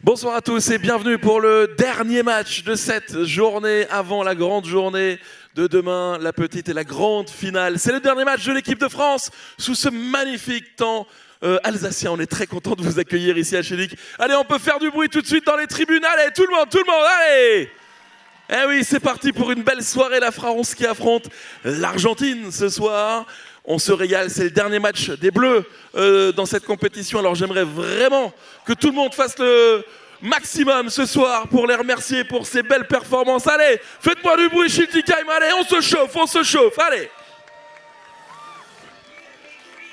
Bonsoir à tous et bienvenue pour le dernier match de cette journée avant la grande journée de demain, la petite et la grande finale. C'est le dernier match de l'équipe de France sous ce magnifique temps alsacien. On est très content de vous accueillir ici à Schiltigheim. Allez, on peut faire du bruit tout de suite dans les tribunes. Allez, tout le monde, allez! Eh oui, c'est parti pour une belle soirée. La France qui affronte l'Argentine ce soir. On se régale, c'est le dernier match des Bleus dans cette compétition. Alors j'aimerais vraiment que tout le monde fasse le maximum ce soir pour les remercier pour ces belles performances. Allez, faites-moi du bruit, Schiltigheim, allez, on se chauffe, allez.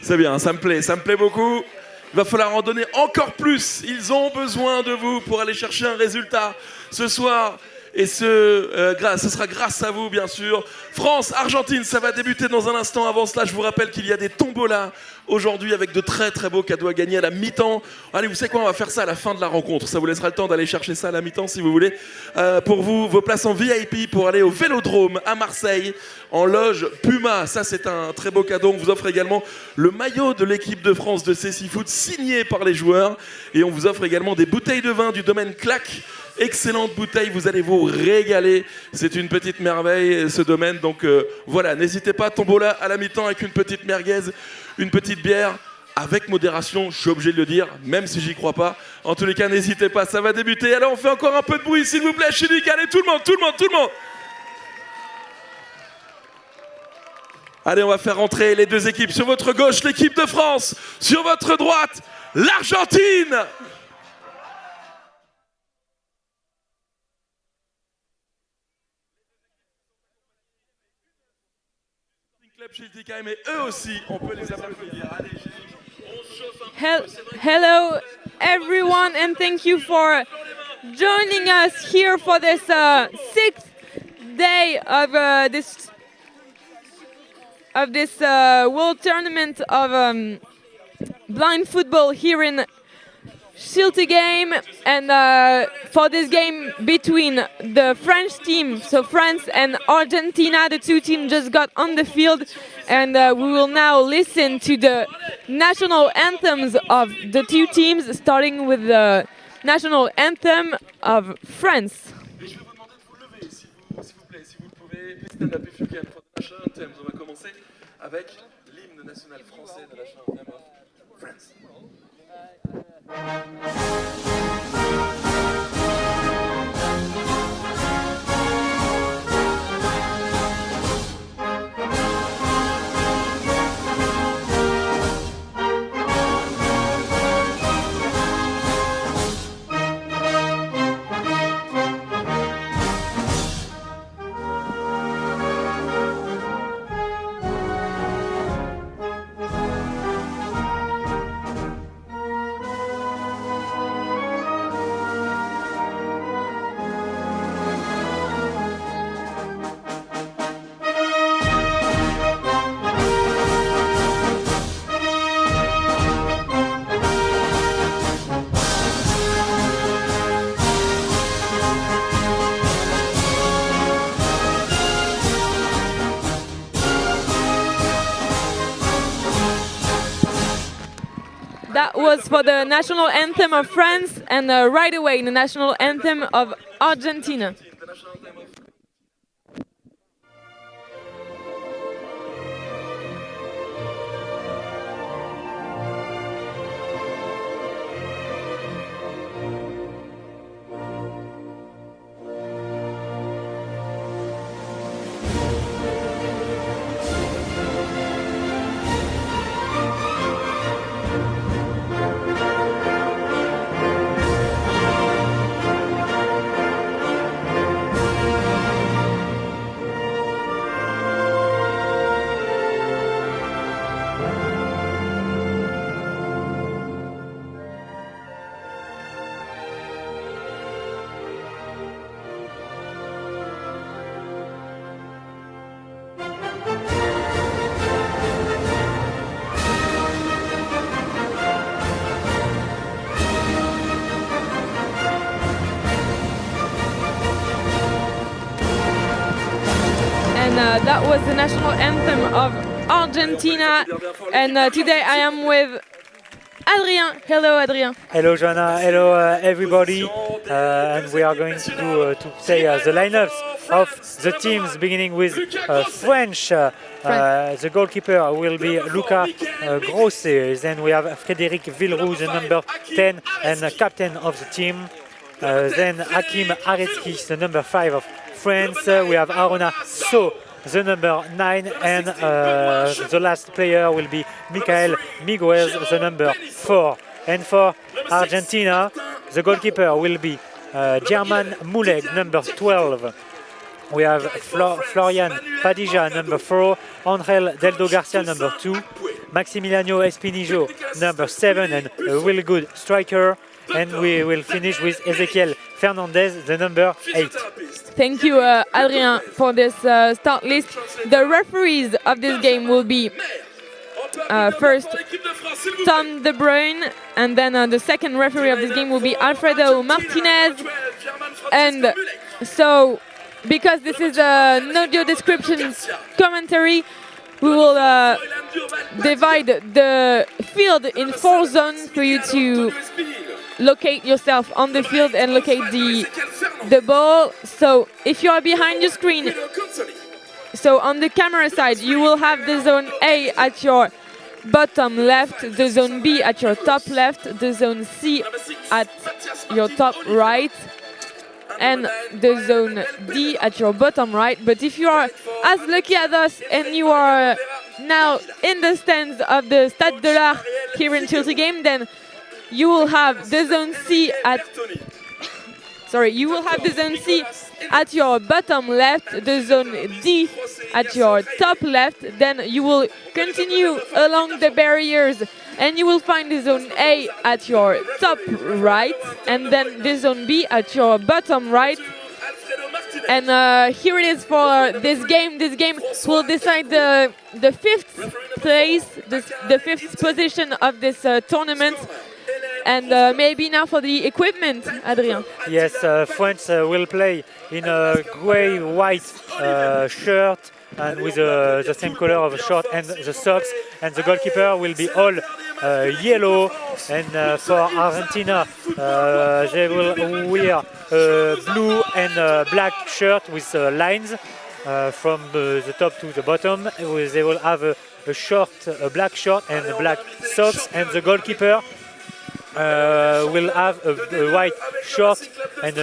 C'est bien, ça me plaît beaucoup. Il va falloir en donner encore plus. Ils ont besoin de vous pour aller chercher un résultat ce soir. Et ce sera grâce à vous, bien sûr. France, Argentine, ça va débuter dans un instant. Avant cela, je vous rappelle qu'il y a des tombolas aujourd'hui avec de très très beaux cadeaux à gagner à la mi-temps. Allez, vous savez quoi, on va faire ça à la fin de la rencontre. Ça vous laissera le temps d'aller chercher ça à la mi-temps si vous voulez. Pour vous, vos places en VIP pour aller au Vélodrome à Marseille, en loge Puma. Ça, c'est un très beau cadeau. On vous offre également le maillot de l'équipe de France de C6 Foot signé par les joueurs. Et on vous offre également des bouteilles de vin du domaine Clac. Excellente bouteille, vous allez vous régaler. C'est une petite merveille, ce domaine. Donc voilà, n'hésitez pas, tombola à la mi-temps avec une petite merguez, une petite bière, avec modération, je suis obligé de le dire, même si j'y crois pas. En tous les cas, n'hésitez pas, ça va débuter. Alors on fait encore un peu de bruit, s'il vous plaît, Schiltigheim, allez, tout le monde. Allez, on va faire rentrer les deux équipes. Sur votre gauche, l'équipe de France. Sur votre droite, l'Argentine. Schiltigheim, et eux aussi, on peut les applaudir. Hello, everyone, and thank you for joining us here for this sixth day of this World Tournament of blind football here in Schiltigheim, and for this game between the French team, so France and Argentina, the two teams just got on the field, and we will now listen to the national anthems of the two teams, starting with the national anthem of France. Je vais vous demander de vous lever, s'il vous plaît, si vous le pouvez. Please stand up if you can for the national anthems. On va commencer avec l'hymne national français de la national anthem of France. That was for the national anthem of France, and right away the national anthem of Argentina. That was the national anthem of Argentina, and today I am with Adrien. Hello, Adrien. Hello, Joanna. Hello, everybody. And we are going to do to say the lineups of the teams, beginning with French. The goalkeeper will be Luca Grosset. Then we have Frédéric Villeroux, the number 10 and captain of the team. Then Hakim Aretski, the number 5 of France. We have Arona So, the number 9, and the last player will be Michael Miguez, the number 4. And for Argentina, the goalkeeper will be German Muleg, number 12. We have Florian Padilla, number 4, Angel Deldo Garcia, number 2, Maximiliano Espinijo, number 7, and a really good striker. And we will finish with Ezequiel Fernandez, the number 8. Thank you, Adrien, for this start list. The referees of this game will be first Tom De Bruyne, and then the second referee of this game will be Alfredo Martinez. And so, because this is an audio description commentary, we will divide the field in 4 zones for you to locate yourself on the field and locate the ball. So if you are behind your screen, so on the camera side, you will have the zone A at your bottom left, the zone B at your top left, the zone C at your top right, and the zone D at your bottom right. But if you are as lucky as us and you are now in the stands of the Stade de l'Art here in Schiltigheim, then you will have the zone C at you will have the zone C at your bottom left, the zone D at your top left. Then you will continue along the barriers and you will find the zone A at your top right, and then the zone B at your bottom right. And here it is for this game. This game will decide the 5th place, the 5th position of this tournament. And maybe now for the equipment, Adrien. Yes, France will play in a grey-white shirt and with the same color of the shirt and the socks. And the goalkeeper will be all yellow. And for Argentina, they will wear a blue and black shirt with lines from the top to the bottom. They will have a black shirt and black socks. And the goalkeeper will have a white shirt and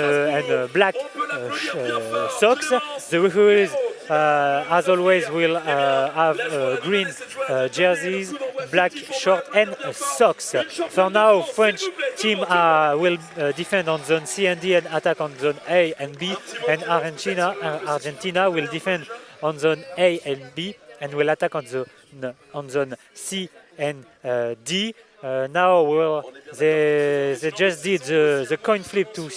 black socks. The referees, as always, will have green jerseys, black shirt and socks. For now, French team will defend on zone C and D and attack on zone A and B, and Argentina will defend on zone A and B and will attack on zone C and D. Now they just did the coin flip to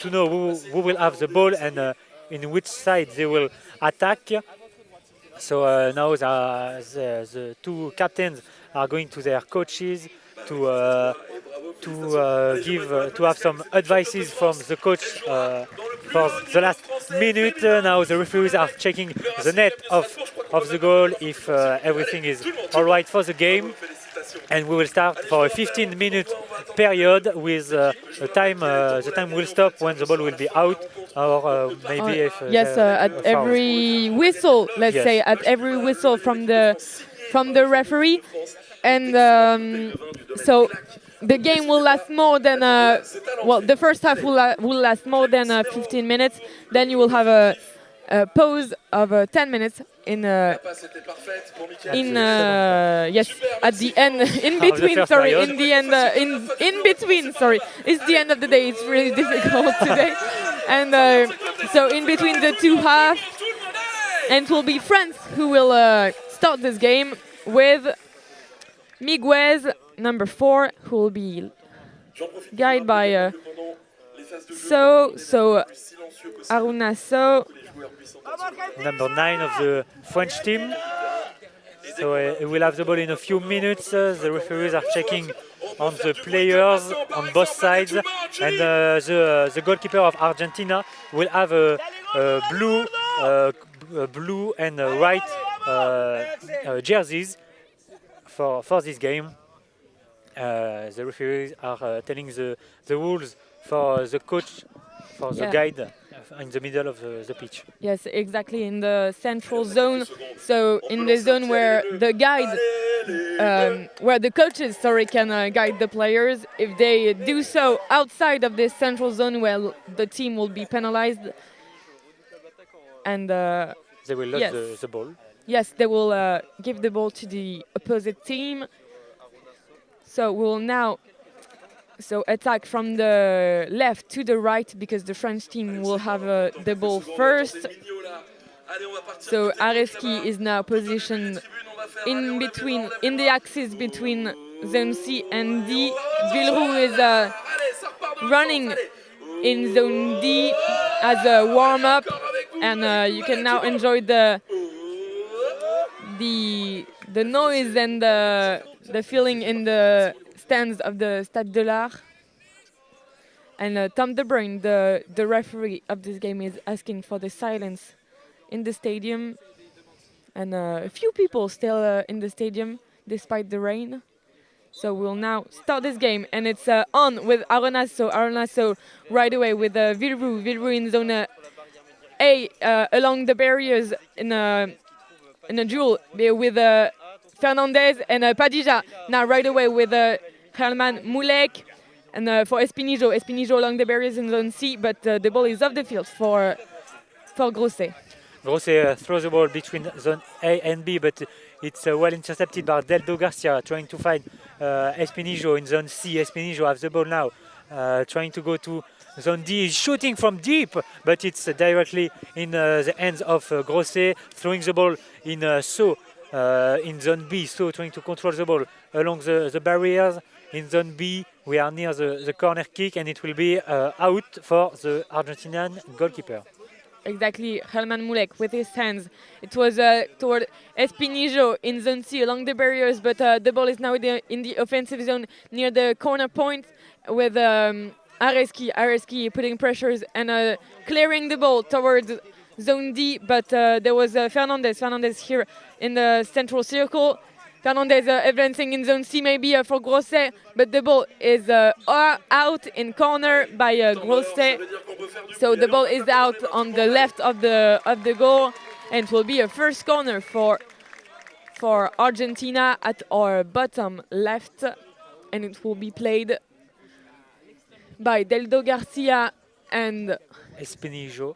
know who will have the ball and in which side they will attack. So now the 2 captains are going to their coaches to have some advices from the coach for the last minute. Now the referees are checking the net of the goal if everything is all right for the game. And we will start for a 15-minute period with the time will stop when the ball will be out, or maybe if at every whistle, let's say at every whistle from the referee. And so the game will last more than the first half will last more than 15 minutes. Then you will have a pause of 10 minutes at the end, in between. In between. Sorry, it's the end of the day. It's really difficult today, and so in between the 2 halves, and it will be France who will start this game with Miguez, number 4, who will be guided by Aruna So, number 9 of the French team. So he will have the ball in a few minutes. The referees are checking on the players on both sides, and the goalkeeper of Argentina will have a blue and white jerseys for this game. the referees are telling the rules for the coach, for the Yeah. guide in the middle of the pitch. Yes, exactly, in the central zone. So in the zone where the guide, where the coaches, can guide the players. If they do so outside of this central zone, well, the team will be penalized. And They will lose yes. the ball. Yes, they will give the ball to the opposite team. So we'll now attack from the left to the right because the French team will have the ball first. So Areski is now positioned in between, in the axis between zone C and D. Villeroux is running in zone D as a warm-up, and you can now enjoy the noise and the feeling in the stands of the Stade de l'Art. And Tom De Bruyne, the referee of this game, is asking for the silence in the stadium. And a few people still in the stadium despite the rain. So we'll now start this game, and it's on with Aronasso. Aronasso right away with Villeroux. Villeroux in zone A along the barriers in a duel with Fernandez and Padilla. Now right away with Herman Moulek. And for Espinijo along the barriers in zone C, but the ball is off the field for Grosset. Grosset throws the ball between zone A and B, but it's well intercepted by Deldo Garcia, trying to find Espinijo in zone C. Espinijo has the ball now, trying to go to zone D. He's shooting from deep, but it's directly in the hands of Grosset, throwing the ball in in zone B. So trying to control the ball along the barriers. In zone B, we are near the corner kick, and it will be out for the Argentinian goalkeeper. Exactly, Herman Moulek with his hands. It was toward Espinijo in zone C along the barriers, but the ball is now in the offensive zone near the corner point with Areski. Areski putting pressures and clearing the ball towards zone D, but there was Fernandez. Fernandez here in the central circle. Fernandez advancing in zone C maybe for Grosset, but the ball is out in corner by Grosset. So the ball is out on the left of the goal, and it will be a first corner for Argentina at our bottom left, and it will be played by Deldo Garcia and Espinijo.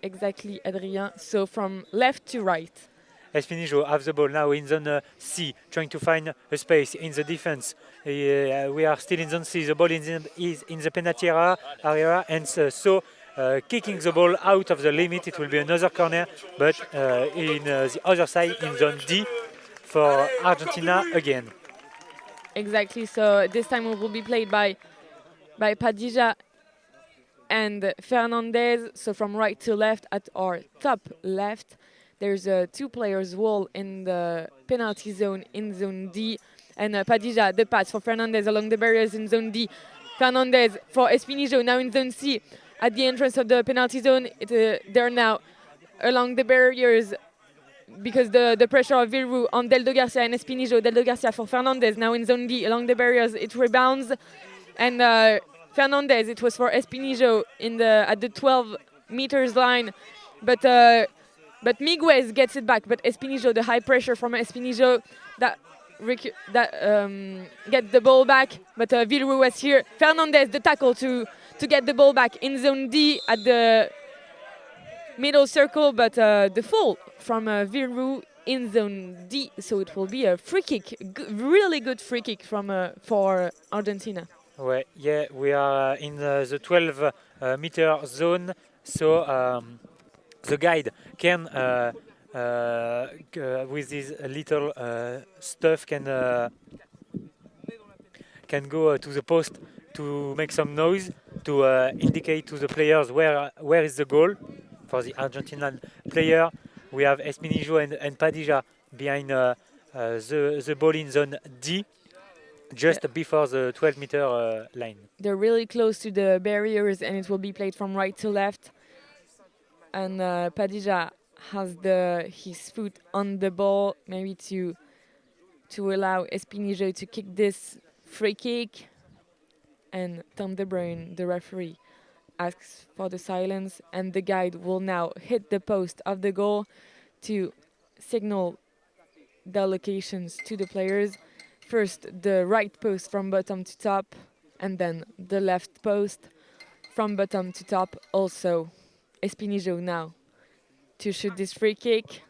Exactly, Adrien. So from left to right. Espinijo have the ball now in zone C, trying to find a space in the defense. We are still in zone C. The ball is in the penalty area, and so kicking the ball out of the limit. It will be another corner, but in the other side, in zone D, for Argentina again. Exactly. So this time it will be played by Padilla and Fernandez. So from right to left at our top left. There's a two players wall in the penalty zone in zone D. And Padilla, the pass for Fernandez along the barriers in zone D. Fernandez for Espinijo now in zone C. At the entrance of the penalty zone, they're now along the barriers because the pressure of Villeroux on Deldo Garcia and Espinijo. Deldo Garcia for Fernandez now in zone D. Along the barriers, it rebounds. And Fernandez, it was for Espinijo at the 12 meters line. But Miguez gets it back, but Espinijo, the high pressure from Espinijo, that gets the ball back. But Villeroux was here. Fernandez, the tackle to get the ball back in zone D at the middle circle, but the fall from Villeroux in zone D. So it will be a free kick, really good free kick for Argentina. Ouais, yeah, we are in the 12-meter zone, so the guide can, with this little stuff, can go to the post to make some noise to indicate to the players where is the goal. For the Argentinian player, we have Espinijo and Padilla behind the ball in zone D, just before the 12-meter line. They're really close to the barriers, and it will be played from right to left. And Padilla has his foot on the ball, maybe to to allow Espinijo to kick this free kick. And Tom De Bruyne, the referee, asks for the silence, and the guide will now hit the post of the goal to signal the locations to the players. First, the right post from bottom to top, and then the left post from bottom to top. Also, Espinijo now to shoot this free kick.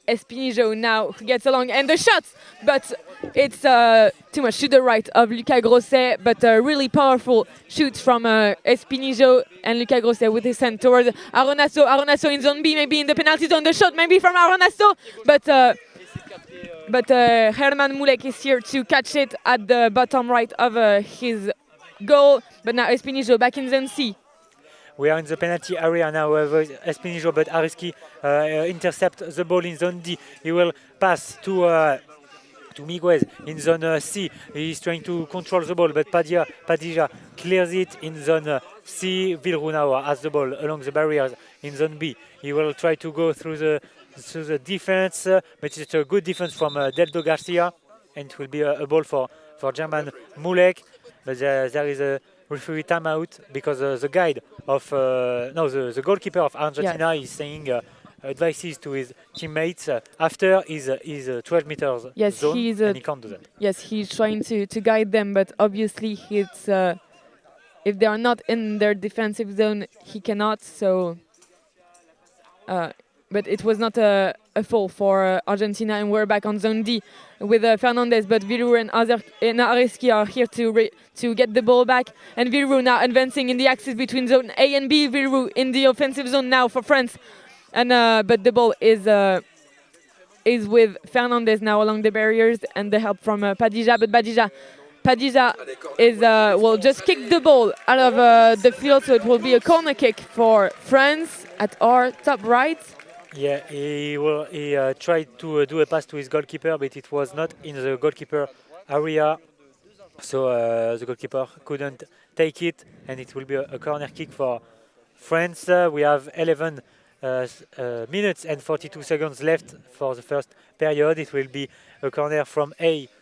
Espinijo now gets along, and the shot, but it's too much to the right of Lucas Grosset, but a really powerful shoot from Espinijo, and Lucas Grosset with his hand towards Aronasso. Aronasso in zone B, maybe in the penalty zone. The shot maybe from Aronasso, but Herman Mulek is here to catch it at the bottom right of his goal. But now Espinijo back in zone C. We are in the penalty area now with Espinijo, but Ariski intercept the ball in zone D. He will pass to Miguez in zone C. He is trying to control the ball, but Padilla clears it in zone C. Villerou now has the ball along the barriers in zone B. He will try to go through the defense, but it's a good defense from Deldo Garcia, and it will be a ball for German Mulek. But there is a referee timeout because the guide of the goalkeeper of Argentina is saying advices to his teammates after his 12 meters zone, and he can't do that. Yes, he's trying to guide them, but obviously it's if they are not in their defensive zone, he cannot. So, but it was not a foul for Argentina, and we're back on zone D with Fernandez, but Villerou and Areski are here to get the ball back, and Villerou now advancing in the axis between zone A and B. Villerou in the offensive zone now for France, and but the ball is with Fernandez now along the barriers, and the help from Padilla, but Padilla is will just kick the ball out of the field, so it will be a corner kick for France at our top right. Yeah, he tried to do a pass to his goalkeeper, but it was not in the goalkeeper area, so the goalkeeper couldn't take it, and it will be a corner kick for France. We have 11 minutes and 42 seconds left for the first period. It will be a corner from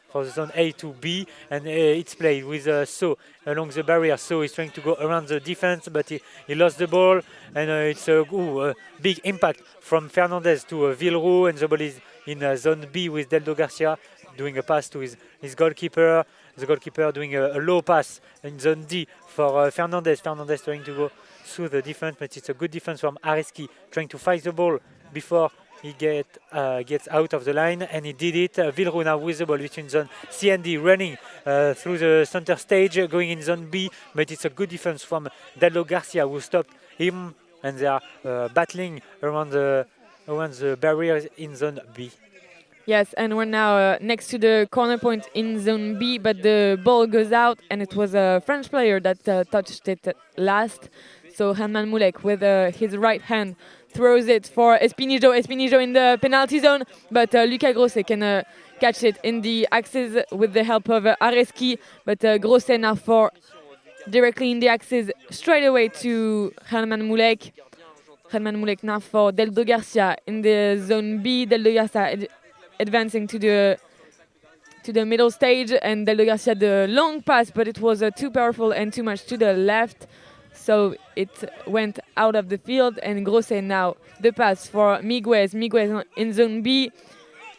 for the zone A to B, and it's played with So along the barrier. So he's trying to go around the defense, but he lost the ball, and it's a big impact from Fernandez to Villerou, and the ball is in zone B with Deldo Garcia doing a pass to his goalkeeper. The goalkeeper doing a low pass in zone D for Fernandez. Fernandez trying to go through the defense, but it's a good defense from Areski, trying to fight the ball before he gets out of the line, and he did it. Villerou now with the ball between zone C and D, running through the center stage, going in zone B, but it's a good defense from Deldo Garcia, who stopped him, and they are battling around the barriers in zone B. Yes, and we're now next to the corner point in zone B, but the ball goes out, and it was a French player that touched it last. So Herman Mulek with his right hand throws it for Espinijo. Espinijo in the penalty zone, but Lucas Grosset can catch it in the axis with the help of Areski. But Grosset now directly in the axis straight away to Herman Mulek. Herman Mulek now for Deldo Garcia in the zone B. Deldo Garcia advancing to the middle stage, and Deldo Garcia the long pass, but it was too powerful and too much to the left. So it went out of the field, and Grosset now the pass for Miguez. Miguez in zone B.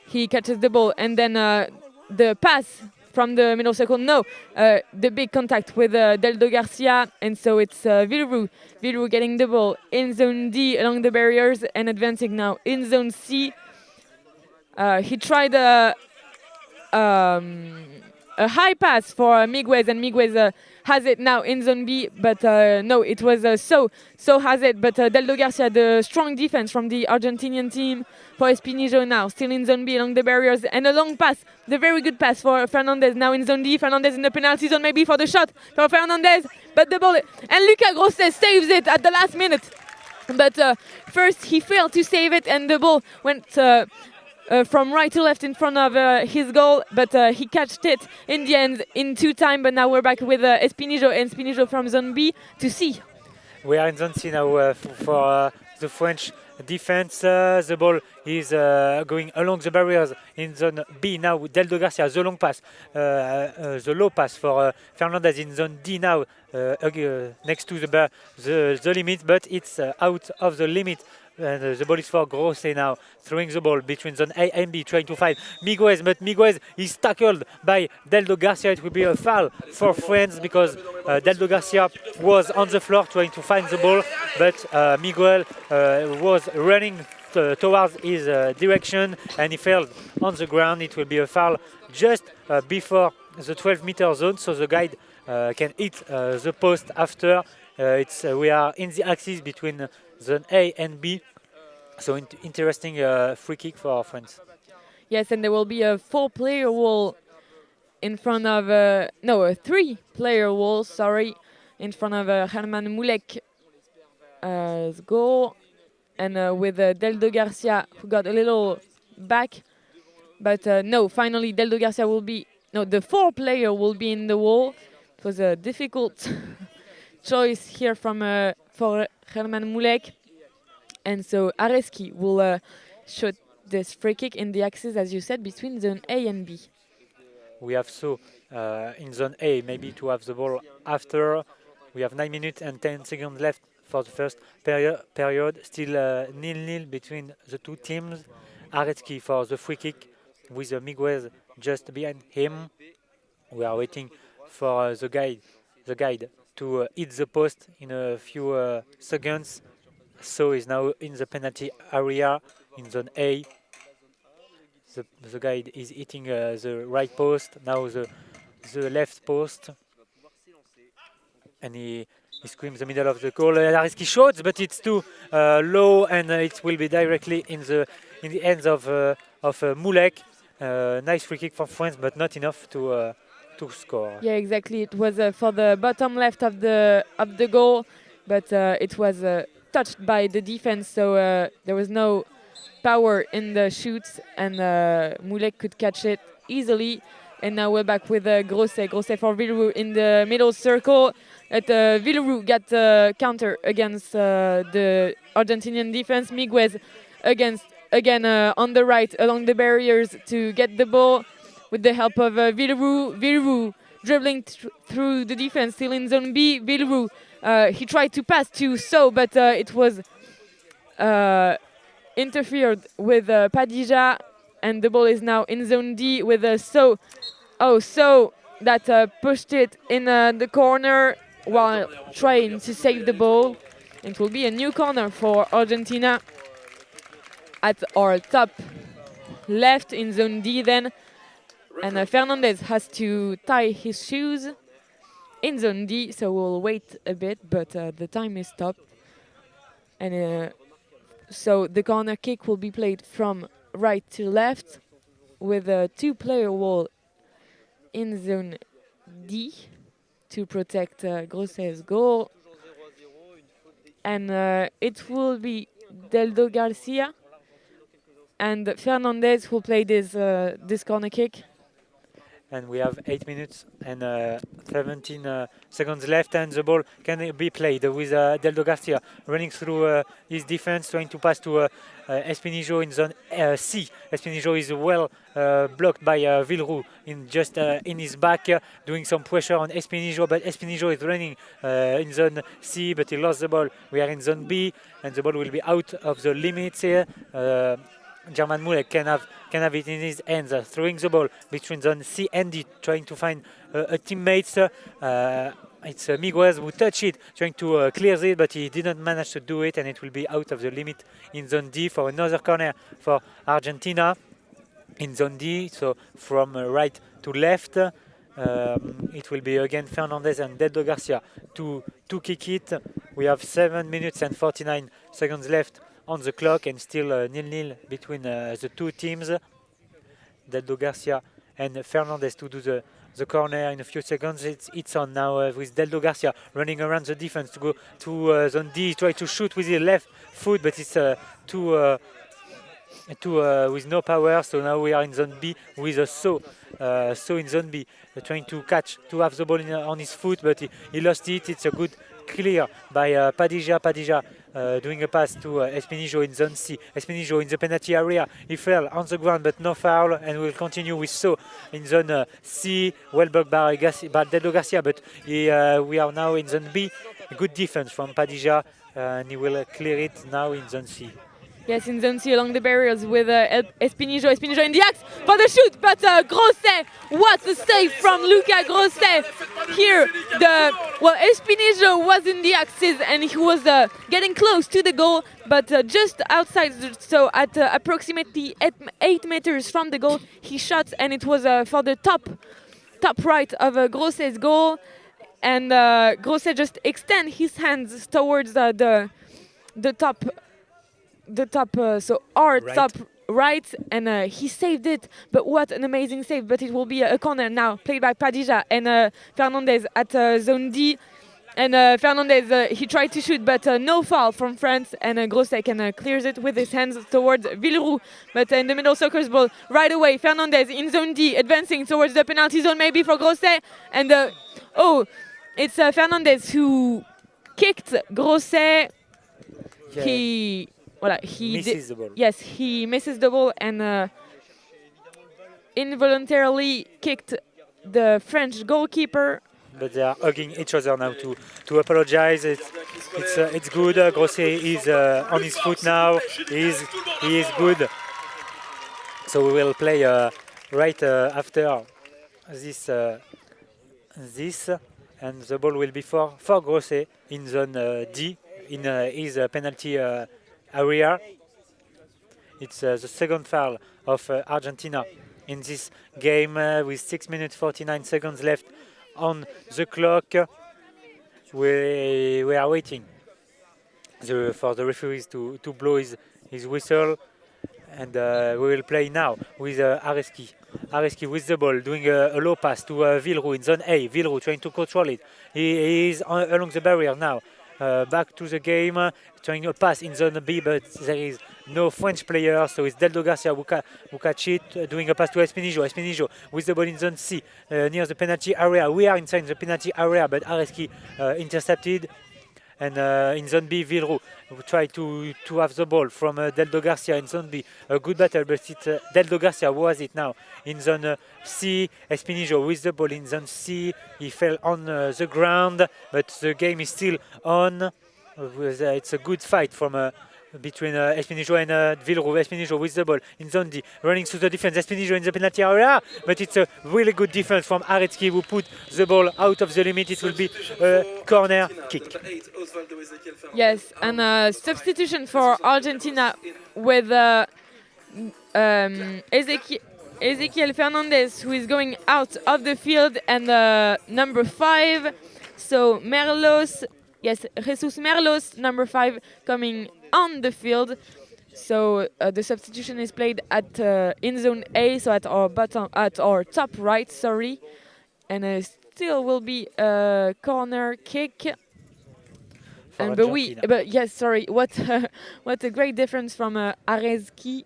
He catches the ball, and then the pass from the middle circle. No, the big contact with Deldo Garcia, and so it's Villerou. Villerou getting the ball in zone D along the barriers and advancing now in zone C. He tried a high pass for Miguez, and Miguez has it now in zone B, but no, it was So has it, but Deldo Garcia, the strong defense from the Argentinian team for Espinijo now, still in zone B along the barriers, and a long pass, the very good pass for Fernandez now in zone D. Fernandez in the penalty zone maybe for the shot for Fernandez, but the ball, and Lucas Grosset saves it at the last minute. But first he failed to save it, and the ball went from right to left in front of his goal, but he catched it in the end in two time. But now we're back with Espinijo, and Espinijo from zone B to C. We are in zone C now for the French defense. The ball is going along the barriers in zone B now. Deldo Garcia, the long pass, the low pass for Fernandez in zone D now, next to the limit, but it's out of the limit. And the ball is for Grosset now, throwing the ball between zone A and B, trying to find Miguez, but Miguez is tackled by Deldo Garcia. It will be a foul for France because Deldo Garcia was on the floor trying to find the ball, but Miguel was running towards his direction and he fell on the ground. It will be a foul just before the 12-meter zone, so the guide can hit the post after. We are in the axis between zone A and B, so interesting free kick for France. Yes, and there will be a 4-player wall in front of a 3-player wall. Sorry, in front of Herman Mulek's goal, and with Deldo Garcia who got a little back, but finally Deldo Garcia will be the 4-player will be in the wall. It was a difficult choice here for Herman Mulek, and so Areski will shoot this free kick in the axis, as you said, between zone A and B. We have in zone A maybe to have the ball after. We have 9 minutes and 10 seconds left for the first period. Still 0-0 between the two teams. Areski for the free kick with Miguez just behind him. We are waiting for the guide to hit the post in a few seconds. So is now in the penalty area in zone A. The guide is hitting the right post, now the left post, and he screams the middle of the goal. Areski shots, but it's too low, and it will be directly in the hands of Mulek. Nice free kick for France, but not enough to score. Yeah, exactly. It was for the bottom left of the goal, but it was touched by the defense, so there was no power in the shoots, and Mulek could catch it easily. And now we're back with Grosset for Villeroux in the middle circle. Villeroux got counter against the Argentinian defense. Miguez again on the right along the barriers to get the ball with the help of Villeroux. Villeroux dribbling through the defense, still in zone B. Villeroux, he tried to pass to So, but it was interfered with Padija, and the ball is now in zone D with So. So that pushed it in the corner while trying to save the ball. It will be a new corner for Argentina at our top left in zone D then. And Fernandez has to tie his shoes in zone D, so we'll wait a bit, but the time is stopped. And so the corner kick will be played from right to left with a 2-player wall in zone D to protect Grosset's goal. And it will be Deldo Garcia and Fernandez who play this corner kick. And we have 8 minutes and 17 seconds left, and the ball can be played with Deldo Garcia running through his defense, trying to pass to Espinijo in zone C. Espinijo is well blocked by Villeroux in his back, doing some pressure on Espinijo, but Espinijo is running in zone C, but he lost the ball. We are in zone B, and the ball will be out of the limits here. German Mulek can have it in his hands, throwing the ball between zone C and D, trying to find a teammate. It's Miguez who touched it, trying to clear it, but he didn't manage to do it, and it will be out of the limit in zone D for another corner for Argentina in zone D. So from right to left, it will be again Fernandez and Deldo Garcia to kick it. We have 7 minutes and 49 seconds left on the clock, and still 0-0 between the two teams. Deldo Garcia and Fernandez to do the corner in a few seconds. It's on now with Deldo Garcia running around the defense to go to zone D, try to shoot with his left foot, but it's with no power. So now we are in zone B with a So in zone B, trying to have the ball on his foot, but he lost it. It's a good clear by Padija. Padija doing a pass to Espinijo in zone C. Espinijo in the penalty area. He fell on the ground, but no foul, and we'll continue with So in zone C. Well blocked by Deldo Garcia, but we are now in zone B. Good defense from Padilla, and he will clear it now in zone C. Yes, in zone C along the barriers with Espinijo. Espinijo in the axe for the shoot, but Grosset, what a save from Luca Grosset. Here, Espinijo was in the axes and he was getting close to the goal, but just outside, so at approximately 8 meters from the goal, he shot, and it was for the top right of Grosset's goal. And Grosset just extend his hands towards the top. So our Right. top right, and he saved it. But what an amazing save! But it will be a corner now, played by Padilla and Fernandez at zone D. And Fernandez, he tried to shoot, but no foul from France. And Grosset clears it with his hands towards Villeroux. But in the middle circles ball, right away, Fernandez in zone D, advancing towards the penalty zone, maybe for Grosset. And it's Fernandez who kicked Grosset. Yeah. He misses the ball. Yes, he misses the ball and involuntarily kicked the French goalkeeper. But they are hugging each other now to apologize. It's good. Grosset is on his foot now. He is good. So we will play right after this, and the ball will be for Grosset in zone D in his penalty area. It's the second foul of Argentina in this game with 6 minutes 49 seconds left on the clock. We are waiting for the referees to blow his whistle, and we will play now with Areski. Areski with the ball, doing a low pass to Villeroux in zone A. Villeroux trying to control it. He is along the barrier now. Back to the game, trying to pass in zone B, but there is no French player, so it's Deldo Garcia who catch it, doing a pass to Espinijo. Espinijo with the ball in zone C, near the penalty area. We are inside the penalty area, but Areski intercepted. And in zone B, Villeroux try to have the ball from Deldo Garcia in zone B. A good battle, but it's Deldo Garcia who has it now. In zone C, Espinijo with the ball in zone C. He fell on the ground, but the game is still on. It's a good fight from between Espinijo and Villeroux. Espinijo with the ball in zone D, running through the defense. Espinijo in the penalty area, but it's a really good defense from Areski who put the ball out of the limit. It will be a corner kick. Yes, and substitution for Argentina with Ezequiel Fernandez, who is going out of the field, and number 5. So Merlos, yes, Jesus Merlos, number 5, coming on the field. So the substitution is played at in zone A, so at our top right, sorry, and still will be a corner kick. And but yes, sorry. What a great difference from Areski.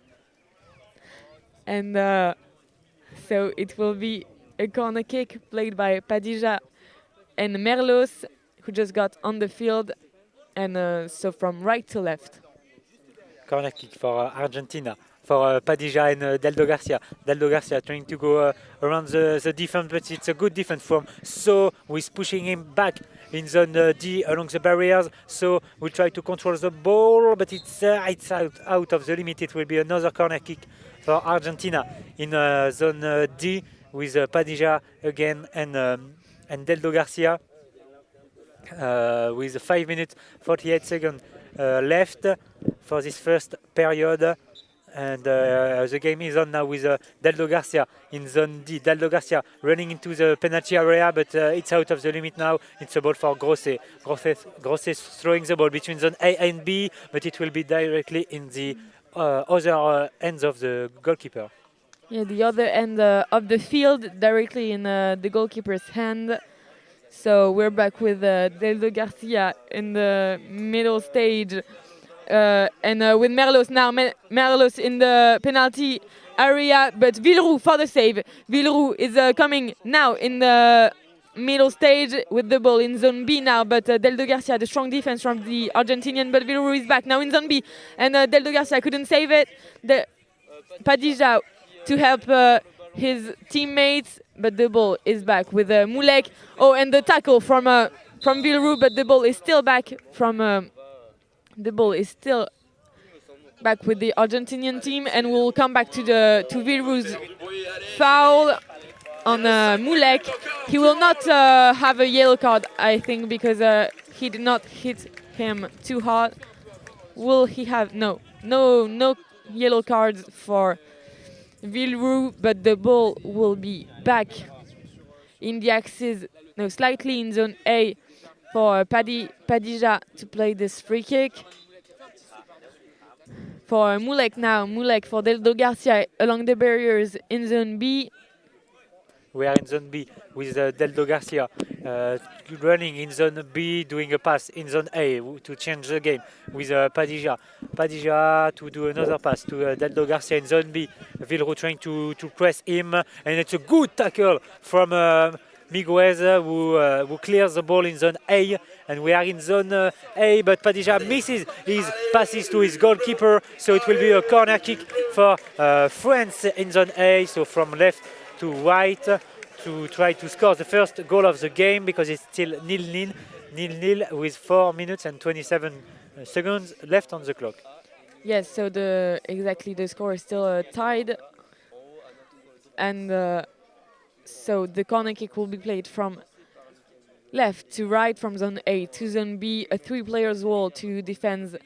And so it will be a corner kick played by Padilla and Merlos, who just got on the field, and so from right to left. Corner kick for Argentina, for Padilla and Deldo Garcia. Deldo Garcia trying to go around the defense, but it's a good defense from So, who is pushing him back in zone D along the barriers. So we try to control the ball, but it's out of the limit. It will be another corner kick for Argentina in zone D with Padilla again and Deldo Garcia with 5 minutes 48 seconds left for this first period. And the game is on now with Deldo Garcia in zone D. Deldo Garcia running into the penalty area, but it's out of the limit now. It's a ball for Grosset. Grosset throwing the ball between zone A and B, but it will be directly in the other ends of the goalkeeper. Yeah, the other end of the field, directly in the goalkeeper's hand. So we're back with Deldo Garcia in the middle stage. And with Merlos now, Merlos in the penalty area, but Villeroux for the save. Villeroux is coming now in the middle stage with the ball in zone B now, but Deldo Garcia, the strong defense from the Argentinian, but Villarreal is back now in zone B, and Deldo Garcia couldn't save it. The Padilla to help his teammates, but the ball is back with Mulek. Oh, and the tackle from Villarreal, but the ball is still back from back with the Argentinian team, and we'll come back to Villarreal's foul on Mulek. He will not have a yellow card, I think, because he did not hit him too hard. Will he have no yellow cards for Villarreal, but the ball will be back in the axis, slightly in zone A for Padilla to play this free kick. For Mulek now, Mulek for Deldo Garcia along the barriers in zone B. We are in zone B with Deldo Garcia running in zone B, doing a pass in zone A to change the game with Padilla. Padilla to do another pass to Deldo Garcia in zone B. Villarreal trying to press him, and it's a good tackle from Miguez who clears the ball in zone A, and we are in zone A, but Padilla misses his passes to his goalkeeper, so it will be a corner kick for France in zone A, so from left to right to try to score the first goal of the game, because it's still 0-0 with 4 minutes and 27 seconds left on the clock. Yes, so the score is still tied, and so the corner kick will be played from left to right, from zone A to zone B, a 3-players wall to defend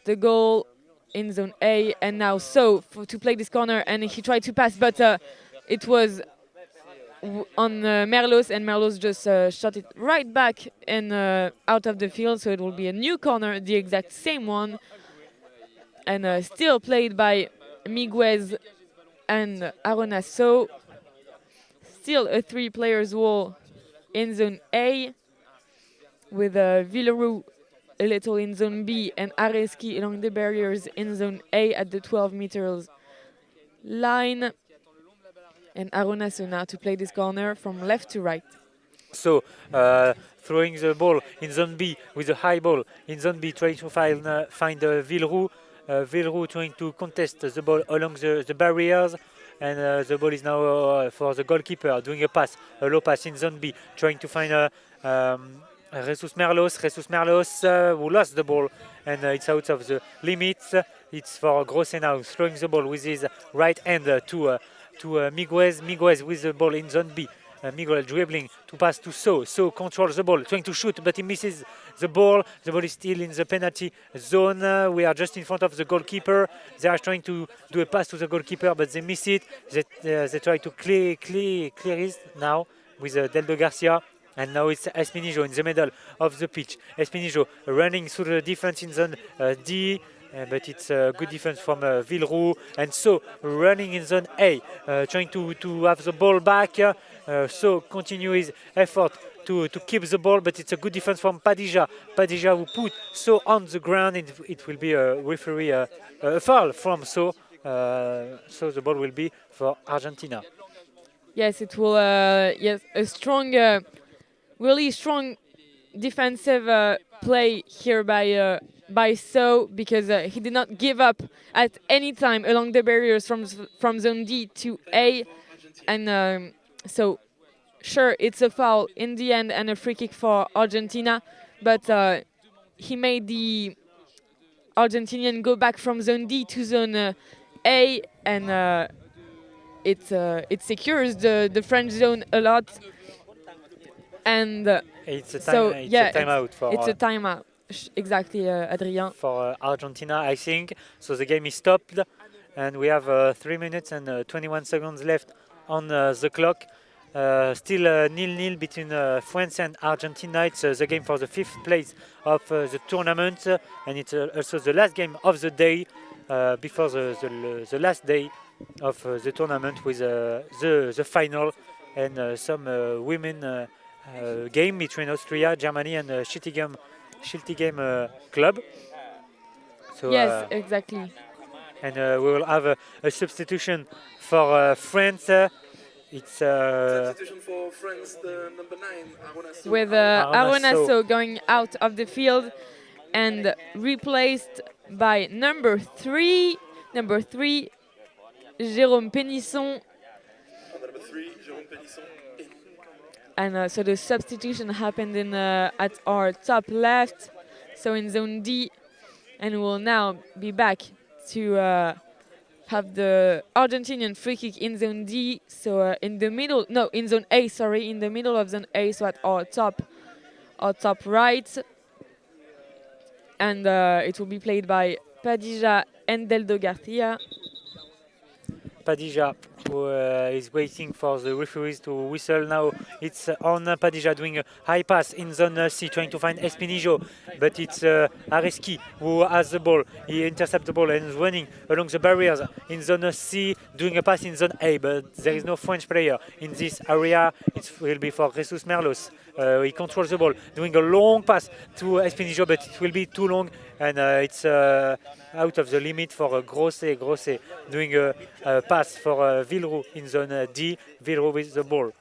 the goal in zone A, and now to play this corner, and he tried to pass, but it was on Merlos, and Merlos just shot it right back and out of the field, so it will be a new corner, the exact same one, and still played by Miguez and Aronasso. Still a 3-players wall in zone A, with Villarreal a little in zone B and Areski along the barriers in zone A at the 12 meters line. And Aronasso now to play this corner from left to right. So throwing the ball in zone B with a high ball in zone B, trying to find Villarreal. Villarreal trying to contest the ball along the barriers, and the ball is now for the goalkeeper, doing a low pass in zone B, trying to find Jesus Merlos, who lost the ball, and it's out of the limits. It's for Grosse now, throwing the ball with his right hand to Miguez. Miguez with the ball in zone B. Miguel dribbling to pass to So controls the ball, trying to shoot, but he misses the ball. The ball is still in the penalty zone. We are just in front of the goalkeeper. They are trying to do a pass to the goalkeeper, but they miss it. They try to clear it now with Deldo Garcia. And now it's Espinijo in the middle of the pitch. Espinijo running through the defense in zone D. But it's a good defense from Villarreal, and so running in zone A, trying to have the ball back. So continue his effort to keep the ball, but it's a good defense from Padilla. Padilla who put So on the ground, and it will be a referee a foul from So. So the ball will be for Argentina. Yes, it will. Yes, a strong, really strong defensive play here by So, because he did not give up at any time along the barriers from zone D to A, and so sure, it's a foul in the end and a free kick for Argentina, but he made the Argentinian go back from zone D to zone A, and it secures the French zone a lot, and It's a timeout. For it's a timeout. Exactly, Adrien. For Argentina, I think. So the game is stopped, and we have 3 minutes and 21 seconds left on the clock. Still 0-0 between France and Argentina. It's the game for the 5th place of the tournament, and it's also the last game of the day before the last day of the tournament, with the final and some women game between Austria, Germany, and Schiltigheim club. So, yes, exactly. And we will have a substitution for France. It's Substitution for France, the number 9, with Aronasso. Aronasso going out of the field and replaced by number 3, Jérôme Pénisson. Number 3, Jérôme Pénisson. And so the substitution happened in at our top left, so in zone D, and we'll now be back to have the Argentinian free kick in zone D. So in the middle, no, in zone A, sorry, in the middle of zone A, so at our top right, and it will be played by Padilla and Deldo Garcia. Padilla, who is waiting for the referees to whistle now. It's on Padilla doing a high pass in zone C, trying to find Espinijo, but it's Areski who has the ball. He intercepts the ball and is running along the barriers in zone C, doing a pass in zone A, but there is no French player in this area. It will be for Jesus Merlos. He controls the ball, doing a long pass to Espinijo, but it will be too long, and it's out of the limit for Grosset, doing a pass for Villeroux in zone D. Villeroux with the ball.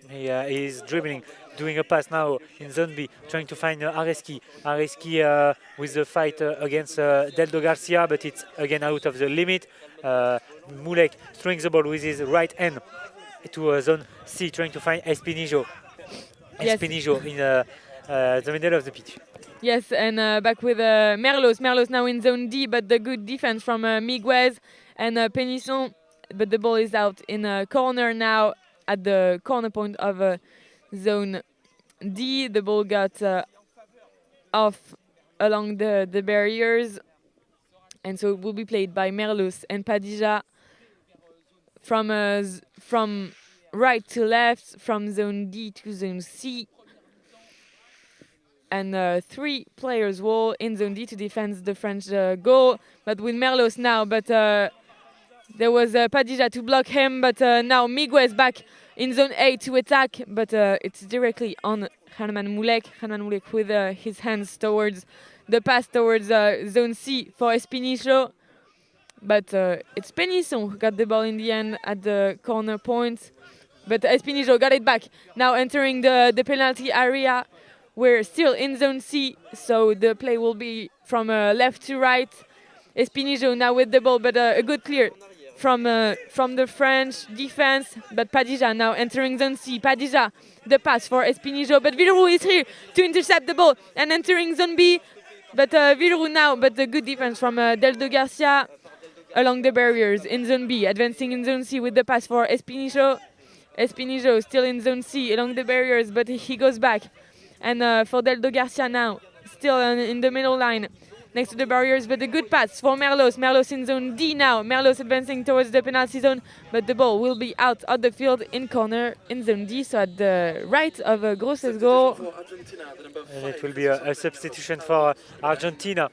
He is dribbling, doing a pass now in zone B, trying to find Areski. Areski with the fight against Deldo Garcia, but it's again out of the limit. Mulek throwing the ball with his right hand to zone C, trying to find Espinijo. Yes. Espinijo in the middle of the pitch. Yes, and back with Merlos. Merlos now in zone D, but the good defense from Miguez and Pénisson. But the ball is out in a corner now at the corner point of zone D. The ball got off along the barriers, and so it will be played by Merlos and Padilla from right to left, from zone D to zone C. And 3 players will in zone D to defend the French goal, but with Merlos now. But there was Padilla to block him, but now Miguez back in zone A to attack, but it's directly on Herman Mulek. Herman Mulek with his hands towards the pass towards zone C for Espinijo. But it's Pénisson who got the ball in the end at the corner point. But Espinijo got it back. Now entering the penalty area. We're still in zone C, so the play will be from left to right. Espinijo now with the ball, but a good clear from the French defense. But Padilla now entering zone C. Padilla, the pass for Espinijo, but Villeroux is here to intercept the ball and entering zone B. But Villeroux now, but the good defense from Deldo Garcia along the barriers in zone B, advancing in zone C with the pass for Espinijo. Espinijo still in zone C along the barriers, but he goes back. And for Deldo Garcia now, still in the middle line, next to the barriers, but a good pass for Merlos. Merlos in zone D now. Merlos advancing towards the penalty zone, but the ball will be out of the field in corner in zone D, so at the right of Grosset's goal. And it will be a substitution for Argentina.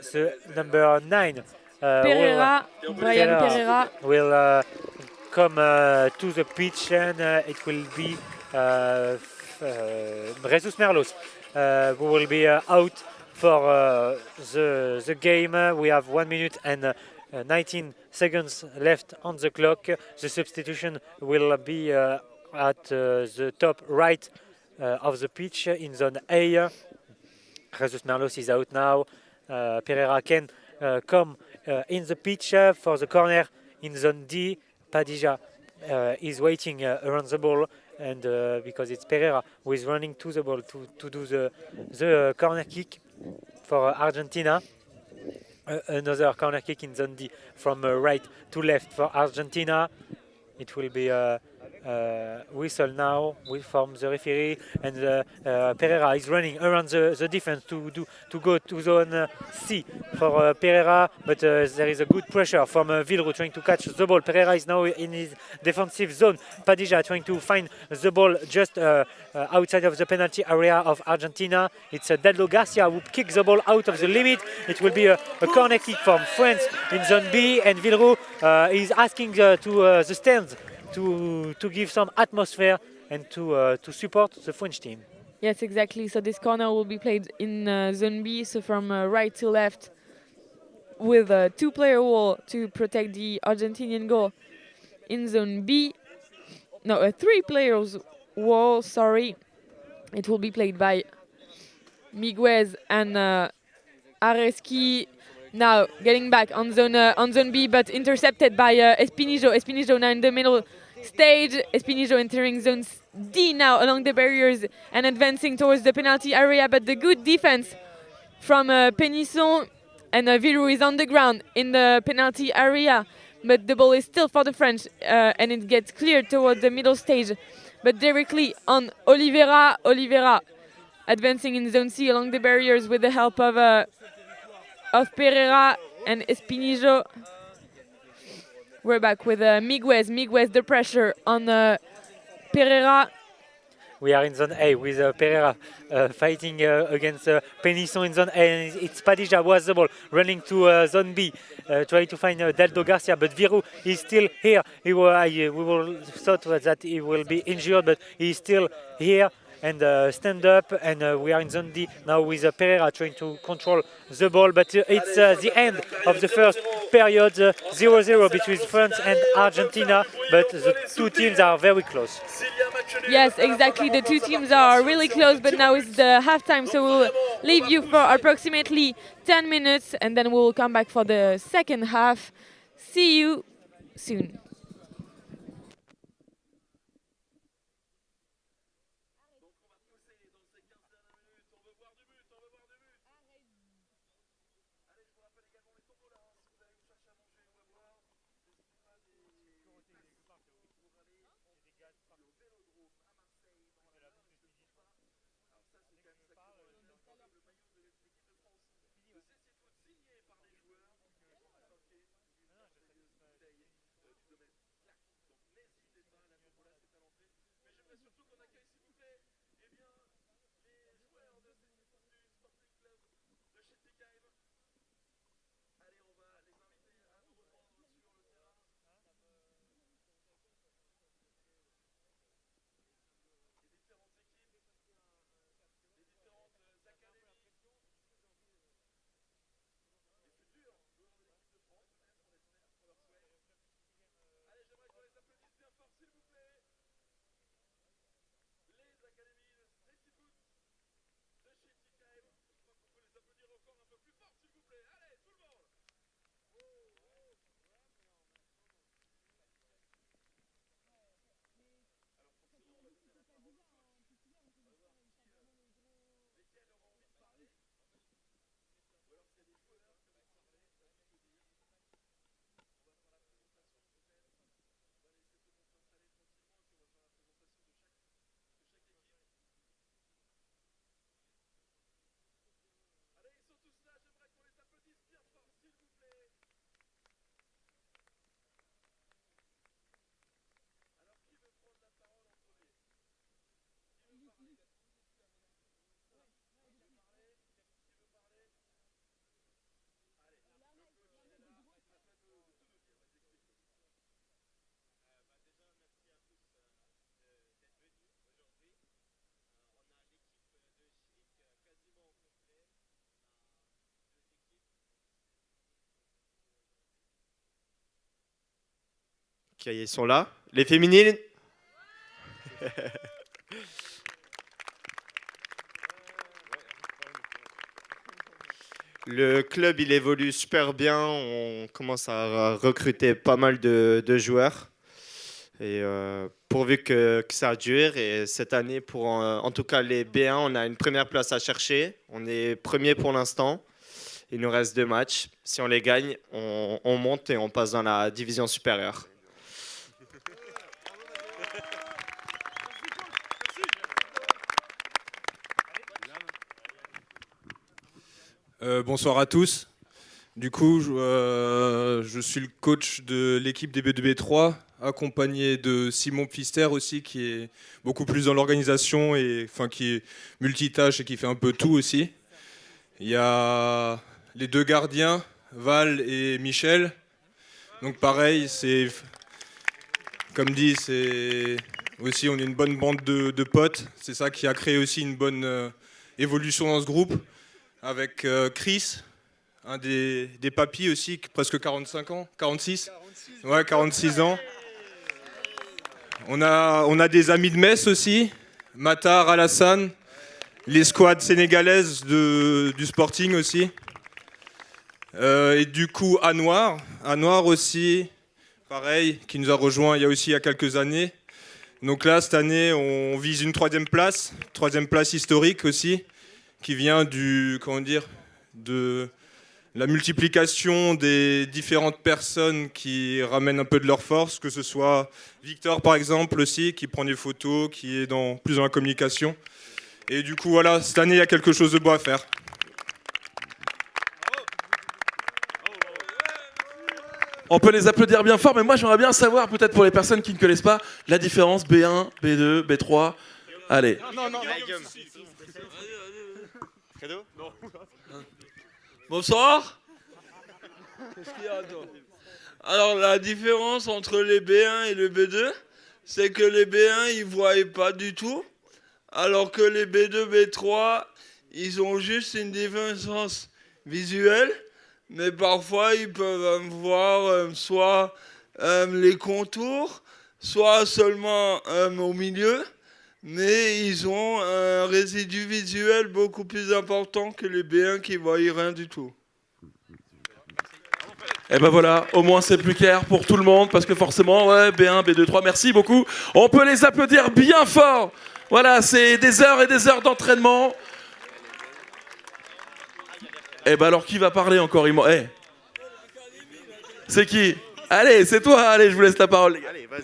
So number 9, Brian Pereira will come to the pitch, and it will be Jesus Merlos who will be out for the game. We have 1 minute and 19 seconds left on the clock. The substitution will be at the top right of the pitch in zone A. Jesus Merlos is out now. Pereira can come in the pitch for the corner in zone D. Padilla is waiting around the ball, and because it's Pereira who is running to the ball to do the corner kick for Argentina. Another corner kick in zone D from right to left for Argentina. It will be whistle now from the referee, and Pereira is running around the defense to go to zone C for Pereira, but there is a good pressure from Villeroux trying to catch the ball. Pereira is now in his defensive zone. Padilla trying to find the ball just outside of the penalty area of Argentina. It's Deldo Garcia who kicks the ball out of the limit. It will be a corner kick from France in zone B, and Villeroux is asking to the stands to give some atmosphere and to support the French team. Yes, exactly. So this corner will be played in zone B, so from right to left, with a 2-player wall to protect the Argentinian goal in zone B. a 3-players wall. Sorry, it will be played by Miguez and Areski. Now getting back on zone B, but intercepted by Espinijo. Espinijo now in the middle stage. Espinijo entering zone D now along the barriers and advancing towards the penalty area. But the good defense from Penisson, and Virou is on the ground in the penalty area. But the ball is still for the French, and it gets cleared towards the middle stage. But directly on Oliveira. Oliveira advancing in zone C along the barriers with the help of Pereira and Espinijo. We're back with Miguez. Miguez, the pressure on Pereira. We are in zone A with Pereira fighting against Penisson in zone A. And it's Padilla who has the ball, running to zone B, trying to find Deldo Garcia, but Virou is still here. We will thought that he will be injured, but he is still here and stand up. And we are in zone D now with Pereira trying to control the ball, but it's the end of the first period, 0-0 between France and Argentina, but the two teams are very close. Yes, exactly. The two teams are really close, but now it's the halftime, so we'll leave you for approximately 10 minutes, and then we'll come back for the second half. See you soon. Ok, ils sont là. Les féminines. Le club, il évolue super bien. On commence à recruter pas mal de joueurs. Et pourvu que ça dure. Et cette année, pour en tout cas les B1, on a une première place à chercher. On est premier pour l'instant. Il nous reste 2 matchs. Si on les gagne, on monte et on passe dans la division supérieure. Bonsoir à tous. Du coup, je suis le coach de l'équipe des B2B3, accompagné de Simon Pfister aussi, qui est beaucoup plus dans l'organisation et qui est multitâche et qui fait un peu tout aussi. Il y a les 2 gardiens, Val et Michel. Donc pareil, c'est comme dit, c'est aussi on est une bonne bande de potes. C'est ça qui a créé aussi une bonne évolution dans ce groupe. Avec Chris, un des papis aussi, presque 45 ans, 46 ? Ouais, 46 ans. On a des amis de Metz aussi, Matar, Alassane, les squads sénégalaises du Sporting aussi. Et du coup, Anouar aussi, pareil, qui nous a rejoint il y a quelques années. Donc là, cette année, on vise une troisième place historique aussi, qui vient de la multiplication des différentes personnes qui ramènent un peu de leur force, que ce soit Victor par exemple aussi, qui prend des photos, qui est plus dans la communication. Et du coup, voilà, cette année, il y a quelque chose de beau à faire. On peut les applaudir bien fort, mais moi j'aimerais bien savoir, peut-être pour les personnes qui ne connaissent pas, la différence B1, B2, B3. Allez. Bonsoir. Qu'est-ce qu'il y a, toi ? Alors la différence entre les B1 et le B2, c'est que les B1 ils voient pas du tout, alors que les B2, B3, ils ont juste une différence visuelle. Mais parfois, ils peuvent voir soit les contours, soit seulement au milieu. Mais ils ont un résidu visuel beaucoup plus important que les B1 qui ne voient rien du tout. Et ben voilà, au moins c'est plus clair pour tout le monde, parce que forcément, ouais, B1, B2, 3, merci beaucoup. On peut les applaudir bien fort. Voilà, c'est des heures et des heures d'entraînement. Eh ben alors qui va parler encore C'est qui? Allez, c'est toi, allez, je vous laisse la parole. Allez, vas-y.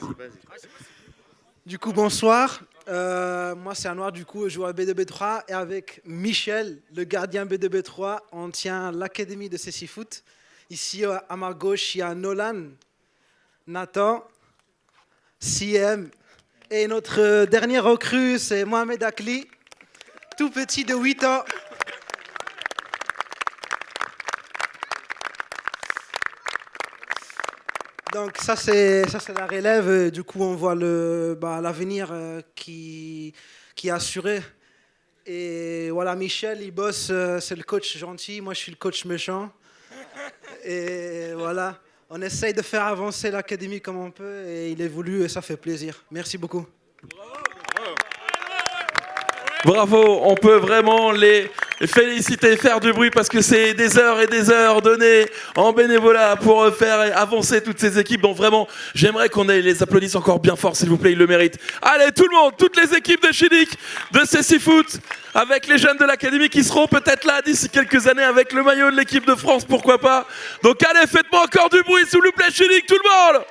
Du coup, bonsoir. Moi, c'est Anouar, du coup, je joue à B2B3 et avec Michel, le gardien B2B3, on tient l'académie de CC Foot. Ici, à ma gauche, il y a Nolan, Nathan, CM et notre dernier recrue, c'est Mohamed Akli, tout petit de 8 ans. Donc ça c'est la relève. Du coup, on voit l'avenir qui est assuré. Et voilà, Michel, il bosse, c'est le coach gentil. Moi, je suis le coach méchant. Et voilà, on essaye de faire avancer l'académie comme on peut. Et il évolue et ça fait plaisir. Merci beaucoup. Bravo, on peut vraiment les féliciter, faire du bruit, parce que c'est des heures et des heures données en bénévolat pour faire avancer toutes ces équipes. Donc vraiment, j'aimerais qu'on les applaudisse encore bien fort, s'il vous plaît, ils le méritent. Allez, tout le monde, toutes les équipes de Schiltigheim, de CC Foot, avec les jeunes de l'académie qui seront peut-être là d'ici quelques années avec le maillot de l'équipe de France, pourquoi pas. Donc allez, faites-moi encore du bruit, s'il vous plaît, Schiltigheim, tout le monde.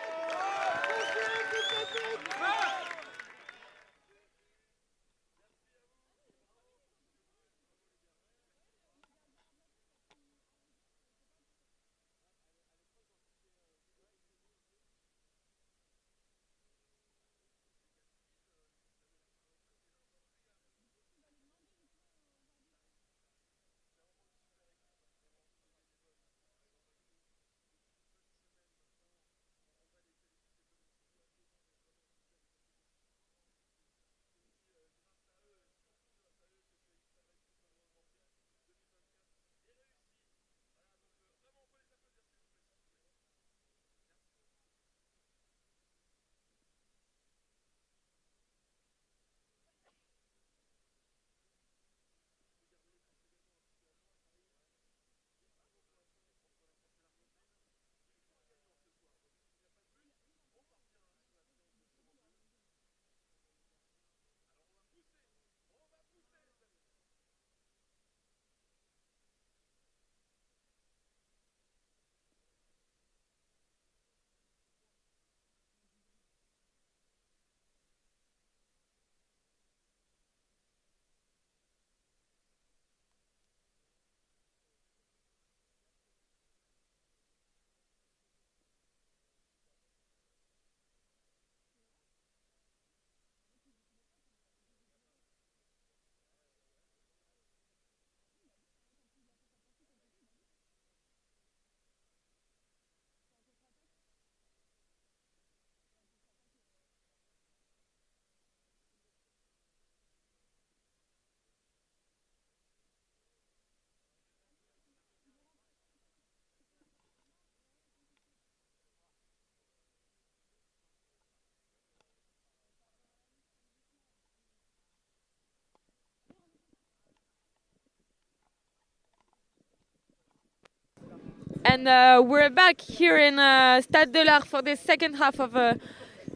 And we're back here in Stade de l'Art for the second half of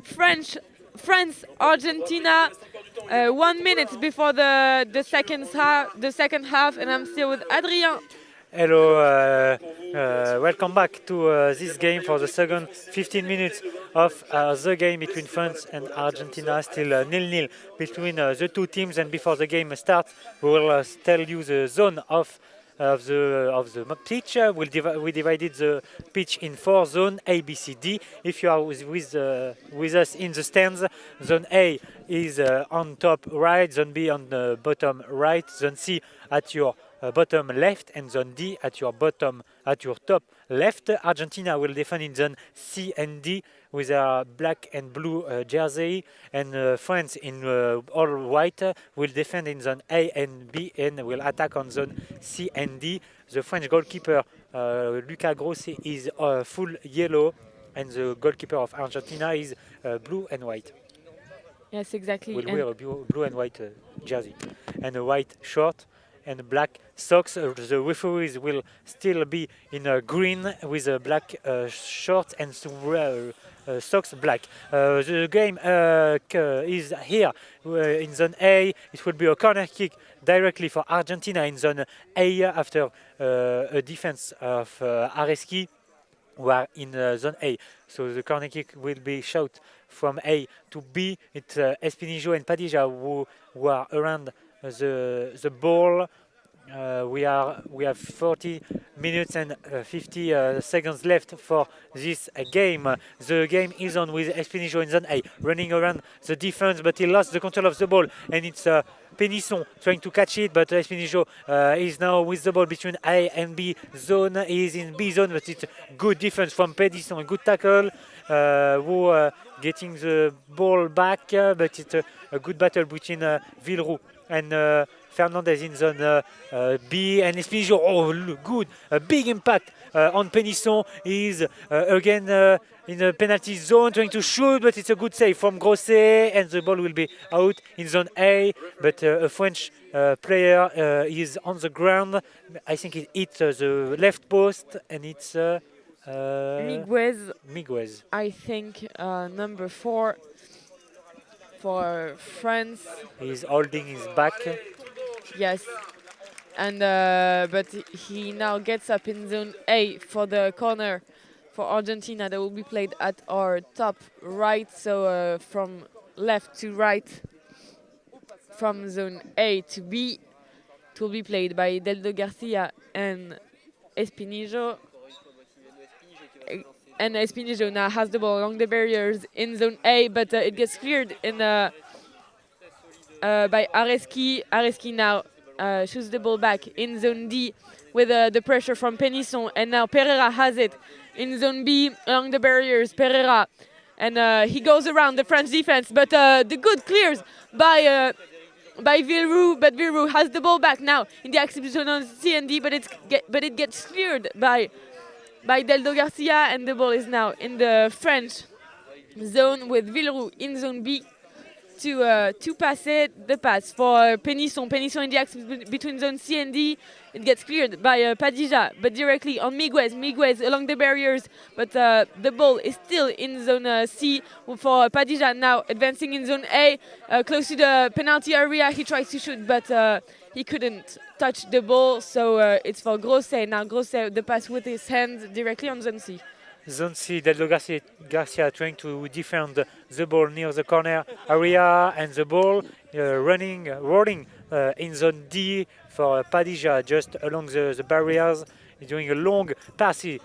France-Argentina. 1 minute before the second half, and I'm still with Adrien. Hello, welcome back to this game for the second 15 minutes of the game between France and Argentina. Still 0-0 between the two teams, and before the game starts, we will tell you the zone of the pitch. We divided the pitch in 4 zones, A, B, C, D. If you are with us in the stands, zone A is on top right, zone B on the bottom right, zone C at your bottom left, and zone D at your top left. Argentina will defend in zone C and D with a black and blue jersey, and France in all white will defend in zone A and B and will attack on zone C and D. The French goalkeeper Lucas Grosset is full yellow, and the goalkeeper of Argentina is blue and white. Yes, exactly. Will wear a blue and white jersey and a white short and black socks. The referees will still be in green with a black shorts and socks black. The game is here in zone A. It will be a corner kick directly for Argentina in zone A after a defense of Areski, who are in zone A. So the corner kick will be shot from A to B. It's Espinijo and Padilla who are around the ball. We have 40 minutes and 50 seconds left for this game. The game is on with Espinijo in zone A, running around the defense, but he lost the control of the ball, and it's Penisson trying to catch it, but Espinijo is now with the ball between A and B zone. He is in B zone, but it's good defense from Penisson, a good tackle, who getting the ball back, but it's a good battle between Villeroux and Fernandez in zone B, and Espinijo, good, a big impact on Penisson. He's again in the penalty zone trying to shoot, but it's a good save from Grosset, and the ball will be out in zone A, but a French player is on the ground. I think it hit the left post, and it's Miguez. I think number 4 for France. He's holding his back. Yes, and but he now gets up in zone A for the corner for Argentina that will be played at our top right. So from left to right, from zone A to B, it will be played by Deldo Garcia and Espinijo. And Espinijo now has the ball along the barriers in zone A, but it gets cleared in by Areski. Areski now shoots the ball back in zone D with the pressure from Penisson, and now Pereira has it in zone B along the barriers. Pereira, and he goes around the French defense, but the good clears by Villeroux, but Villeroux has the ball back now in the exhibition on C and D, but it gets cleared by Deldo Garcia, and the ball is now in the French zone with Villeroux in zone B to pass it. The pass for Penisson. Penisson in the axe between zone C and D. It gets cleared by Padilla, but directly on Miguez. Miguez along the barriers, but the ball is still in zone C for Padilla, now advancing in zone A, close to the penalty area. He tries to shoot, but he couldn't touch the ball, so it's for Grosset. Now Grosset, the pass with his hand directly on zone C. Zone C, Deldo Garcia trying to defend the ball near the corner area, and the ball rolling in zone D for Padilla just along the barriers. He's doing a long pass to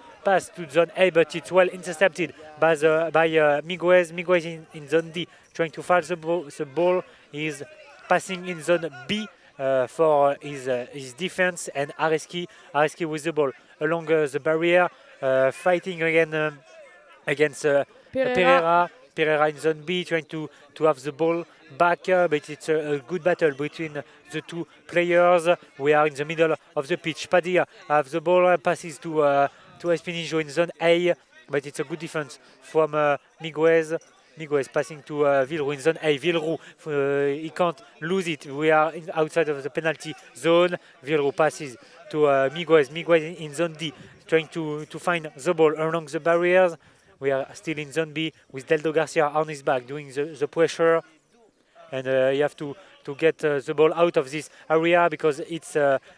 zone A, but it's well intercepted by Miguez. Miguez in zone D trying to fight the ball. He's passing in zone B for his defense, and Areski with the ball along the barrier. Fighting again against Pereira in zone B, trying to have the ball back, but it's a good battle between the two players. We are in the middle of the pitch. Padilla have the ball, passes to Espinijo in zone A, but it's a good defense from Miguez. Miguez passing to Villeroux in zone A. Villeroux, he can't lose it. We are outside of the penalty zone. Villeroux passes to Miguez. Miguez in zone D, trying to find the ball along the barriers. We are still in zone B with Deldo Garcia on his back doing the pressure. And you have to get the ball out of this area because it's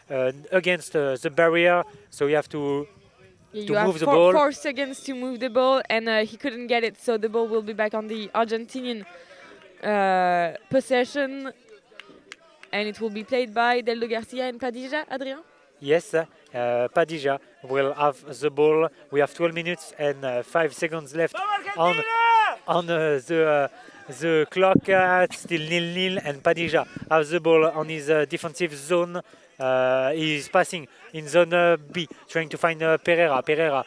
against the barrier. So you have to move the ball. 4 seconds to move the ball, and he couldn't get it. So the ball will be back on the Argentinian possession, and it will be played by Deldo Garcia and Padilla. Adrien? Yes, Padilla will have the ball. We have 12 minutes and 5 seconds left on the clock. Still 0-0, and Padilla has the ball on his defensive zone. He's passing in zone B, trying to find Pereira. Pereira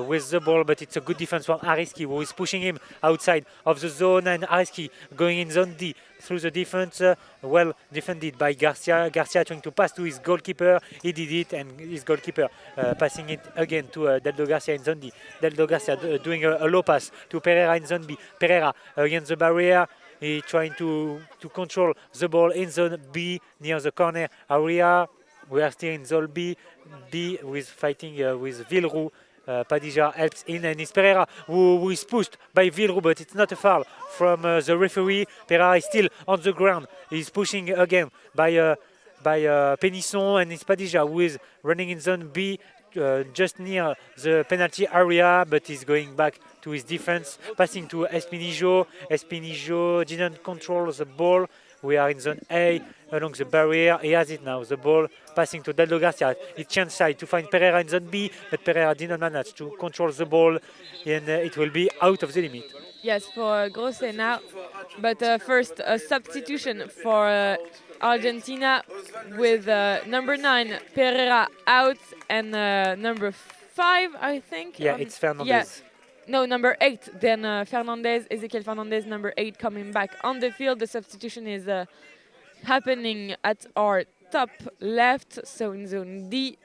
with the ball, but it's a good defense from Ariski, who is pushing him outside of the zone, and Ariski going in zone D through the defense, well defended by Garcia. Garcia trying to pass to his goalkeeper. He did it, and his goalkeeper passing it again to Deldo Garcia in zone D. Deldo Garcia doing a low pass to Pereira in zone B. Pereira against the barrier. He trying to control the ball in zone B near the corner area. We are still in zone B with fighting with Villeroux. Padilla helps in, and it's Pereira who is pushed by Villeroux, but it's not a foul from the referee. Pereira is still on the ground. He's pushing again by Penisson, and it's Padilla who is running in zone B just near the penalty area, but he's going back to his defense, passing to Espinijo. Espinijo didn't control the ball. We are in zone A along the barrier. He has it now, the ball passing to Deldo Garcia. He changed side to find Pereira in zone B, but Pereira didn't manage to control the ball, and it will be out of the limit. Yes, for Grosse now. But first, a substitution for Argentina with number 9, Pereira, out, and number 5, I think. Yeah, it's Fernandez. Yeah. No, number 8. Then Ezequiel Fernandez, number 8, coming back on the field. The substitution is happening at our top left, so in zone D.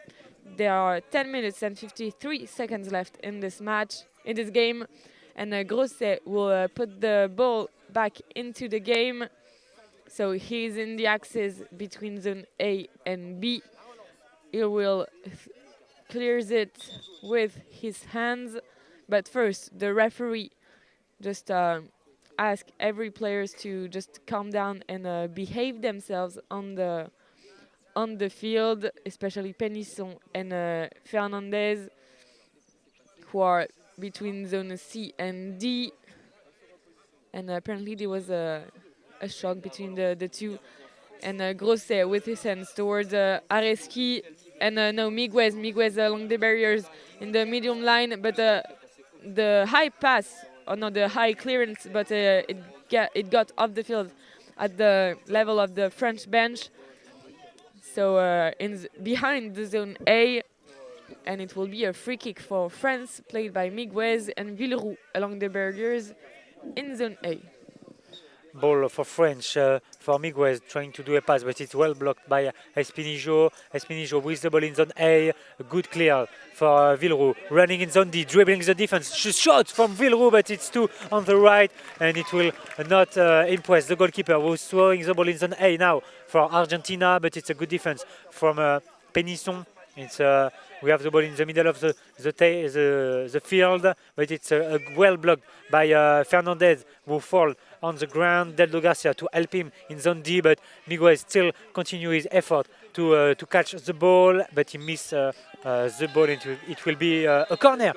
There are 10 minutes and 53 seconds left in this match, in this game. And Grosse will put the ball back into the game. So he's in the axis between zone A and B. He will clears it with his hands. But first, the referee just ask every players to just calm down and behave themselves on the field, especially Penisson and Fernandez, who are between zone C and D. And apparently there was a shock between the two. And Grosse with his hands towards Areski and no, Miguez along the barriers in the medium line, but the high pass, or not the high clearance, but it got off the field at the level of the French bench. So behind the zone A, and it will be a free kick for France, played by Miguez and Villeroux along the barriers in zone A. Ball for French, for Miguez trying to do a pass, but it's well blocked by Espinijo. Espinijo with the ball in zone A. A good clear for Villeroux, running in zone D, dribbling the defense. Shot from Villeroux, but it's two on the right, and it will not impress the goalkeeper, who's throwing the ball in zone A now for Argentina, but it's a good defense from Penisson. It's we have the ball in the middle of the field, but it's well blocked by Fernandez, who falls on the ground. Deldo Garcia to help him in zone D, but Miguez still continue his effort to catch the ball, but he missed the ball. It will be a corner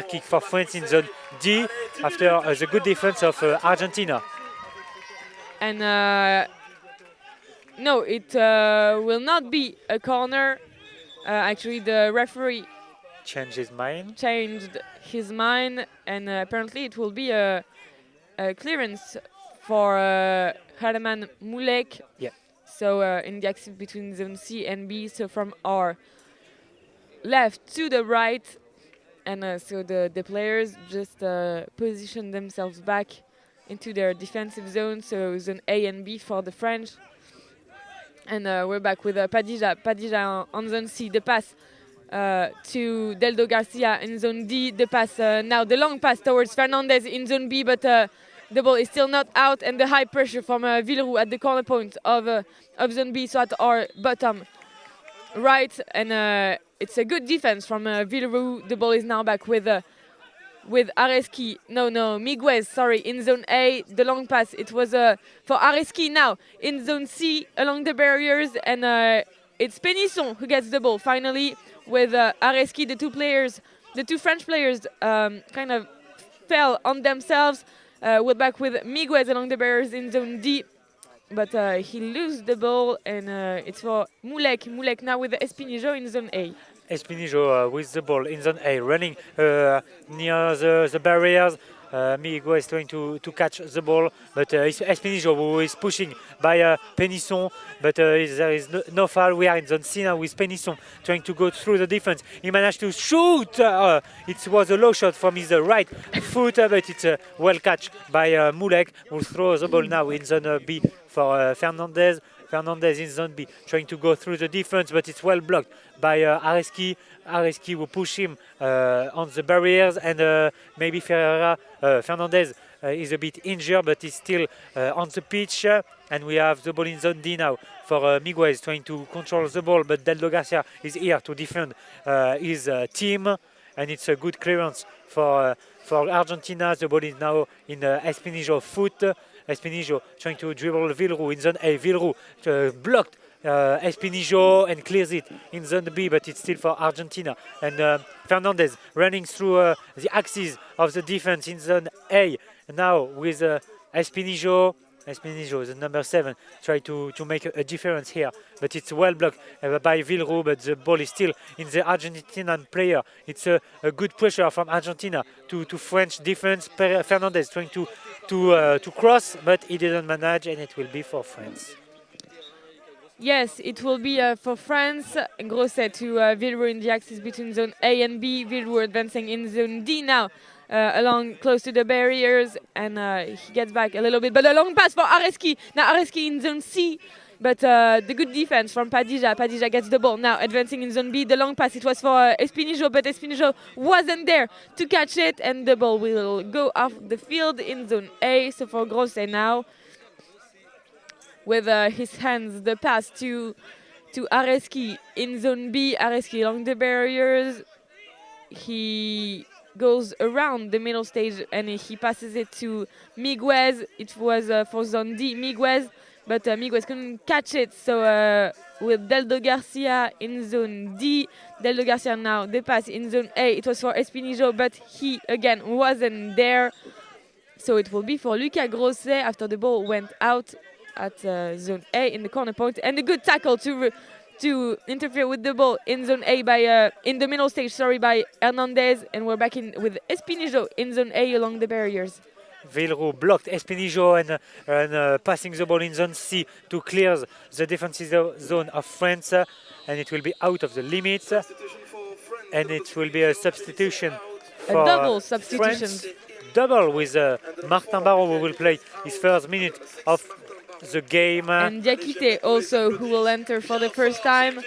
kick for France in zone D after the good defense of Argentina. And no, it will not be a corner. Actually, the referee changed his mind, and apparently it will be a clearance for Harman Mulek. Yeah. So in the axis between zone C and B, so from our left to the right, and so the players just position themselves back into their defensive zone, so zone A and B for the French. And we're back with Padilla on zone C. The pass to Deldo Garcia in zone D. The pass now, the long pass towards Fernandez in zone B, but the ball is still not out, and the high pressure from Villeroux at the corner point of zone B, so at our bottom right, and it's a good defense from Villeroux. The ball is now back with Areski. No, Miguez, sorry, in zone A. The long pass, it was for Areski now in zone C along the barriers, and it's Pénisson who gets the ball finally with Areski. The two French players kind of fell on themselves. We're back with Miguez along the barriers in zone D, but he loses the ball, and it's for Moulek. Moulek now with Espinijo in zone A. Espinijo with the ball in zone A, running near the barriers. Miguel is trying to catch the ball, but it's Espinijo who is pushing by Pénisson, but there is no foul. We are in zone C now with Pénisson trying to go through the defense. He managed to shoot. It was a low shot from his right foot, but it's a well catch by Moulek, who throws the ball now in zone B for Fernandez. Fernandez in zone B, trying to go through the defense, but it's well blocked by Areski. Areski will push him on the barriers, and maybe Fernandez is a bit injured, but he's still on the pitch. And we have the ball in zone D now for Miguez trying to control the ball, but Deldo Garcia is here to defend his team, and it's a good clearance for Argentina. The ball is now in Espinijo's foot. Espinijo trying to dribble Villeroux in zone A. Villeroux blocked Espinijo and clears it in zone B, but it's still for Argentina. And Fernandez running through the axis of the defense in zone A. Now with Espinijo. Espinijo, the number 7, try to make a difference here, but it's well blocked by Villeroux, but the ball is still in the Argentinian player. It's a good pressure from Argentina to French defense. Fernandez trying to cross, but he didn't manage, and it will be for France. Yes, it will be for France. Grosset to Villeroux in the axis between zone A and B. Villeroux advancing in zone D now. Along close to the barriers, and he gets back a little bit, but a long pass for Areski. Now Areski in zone C, but the good defense from Padilla. Padilla gets the ball now, advancing in zone B. The long pass, it was for Espinijo, but Espinijo wasn't there to catch it, and the ball will go off the field in zone A. So for Grosset now, with his hands, the pass to Areski in zone B. Areski along the barriers. He goes around the middle stage, and he passes it to Miguez. It was for zone D, Miguez, but Miguez couldn't catch it. So with Deldo Garcia in zone D, Deldo Garcia now the pass in zone A. It was for Espinijo, but he again wasn't there. So it will be for Lucas Grosset after the ball went out at zone A in the corner point, and a good tackle to interfere with the ball in zone A by in the middle stage, by Hernandez, and we're back in with Espinijo in zone A along the barriers. Villeroux blocked Espinijo and passing the ball in zone C to clear the defensive zone of France, and it will be out of the limit, and it will be a substitution for a double substitution. France. Double with Martin Baron, who will play his first minute of the game. And Diakité also, who will enter for the first time.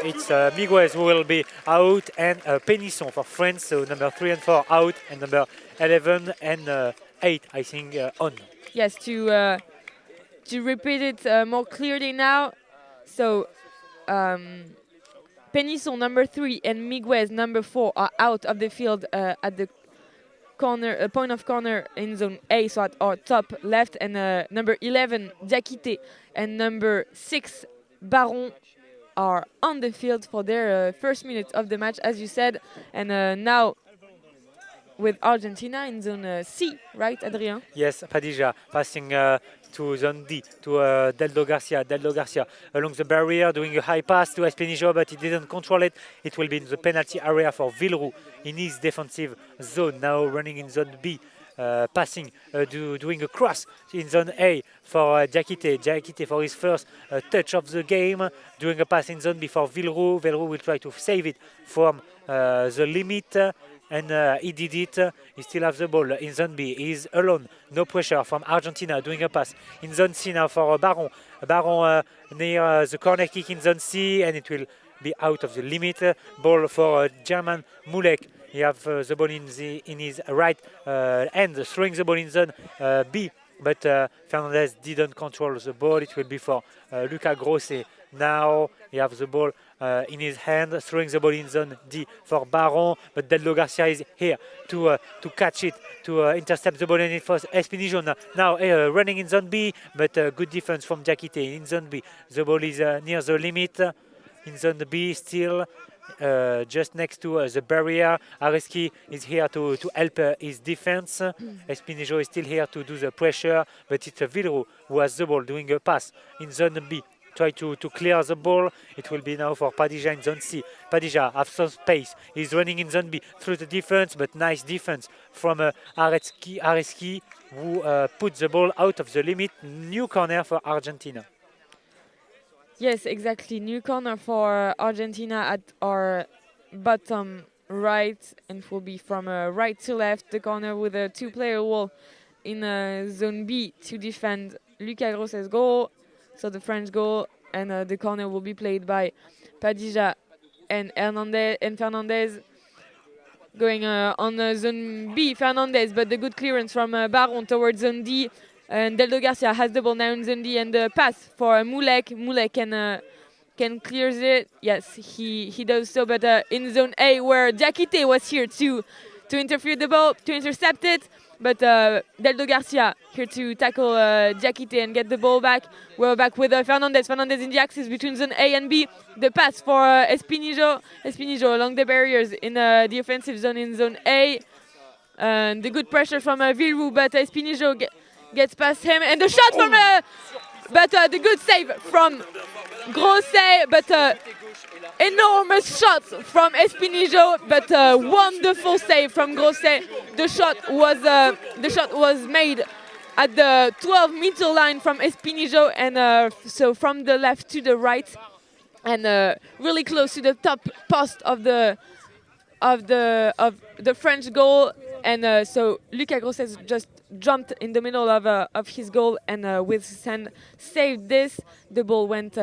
It's Miguez who will be out, and Pénisson for France, so number 3 and 4 out, and number 11 and 8, I think, on. Yes, to repeat it more clearly now. So Pénisson, number 3, and Miguez, number 4, are out of the field at the corner, point of corner in zone A, so at our top left, and number 11, Diakité, and number 6, Baron, are on the field for their first minute of the match, as you said, and now with Argentina in zone C, right, Adrien? Yes, Padilla passing to zone D, to Deldo Garcia. Deldo Garcia along the barrier, doing a high pass to Espinijo, but he didn't control it. It will be in the penalty area for Villeroux in his defensive zone, now running in zone B. Passing, doing a cross in zone A for Diakité. Diakité for his first touch of the game, doing a pass in zone B for Villeroux. Villeroux will try to save it from the limit, and he did it. He still has the ball in zone B. He's alone, no pressure from Argentina, doing a pass in zone C now for Baron. Baron near the corner kick in zone C, and it will be out of the limit. Ball for German Mulek. He have the ball in his right hand, throwing the ball in zone B. But Fernandez didn't control the ball. It will be for Luca Grosset. Now he has the ball in his hand, throwing the ball in zone D for Baron. But Deldo Garcia is here to catch it, to intercept the ball, and it was Espinijo now running in zone B. But good defense from Diakité in zone B. The ball is near the limit in zone B still. Just next to the barrier. Areski is here to help his defense. Espinijo is still here to do the pressure, but it's Villeroux who has the ball doing a pass in zone B. Try to clear the ball. It will be now for Padija in zone C. Padija have some space. He's running in zone B through the defense, but nice defense from Areski who put the ball out of the limit. New corner for Argentina. Yes, exactly. New corner for Argentina at our bottom right, and it will be from right to left. The corner with a two-player wall in zone B to defend Lucas Grosset's goal, so the French goal, and the corner will be played by Padija and Fernandez. Going on zone B, Fernandez, but the good clearance from Baron towards zone D. And Deldo Garcia has the ball now in zone D, and the pass for Mulek. Mulek can clear it. Yes, he does so, but in zone A, where Diakité was here to interfere the ball, to intercept it. But Deldo Garcia here to tackle Diakité and get the ball back. We're back with Fernandez. Fernandez in the axis between zone A and B. The pass for Espinijo. Espinijo along the barriers in the offensive zone in zone A. And the good pressure from Villeroux, but Espinijo gets past him, and the shot from but the good save from Grosset, but enormous shot from Espinijo, but wonderful save from Grosset. The shot was made at the 12-meter line from Espinijo, and so from the left to the right, and really close to the top post of the French goal. And so Lucas Grosset just jumped in the middle of his goal, and with his hand saved this. The ball went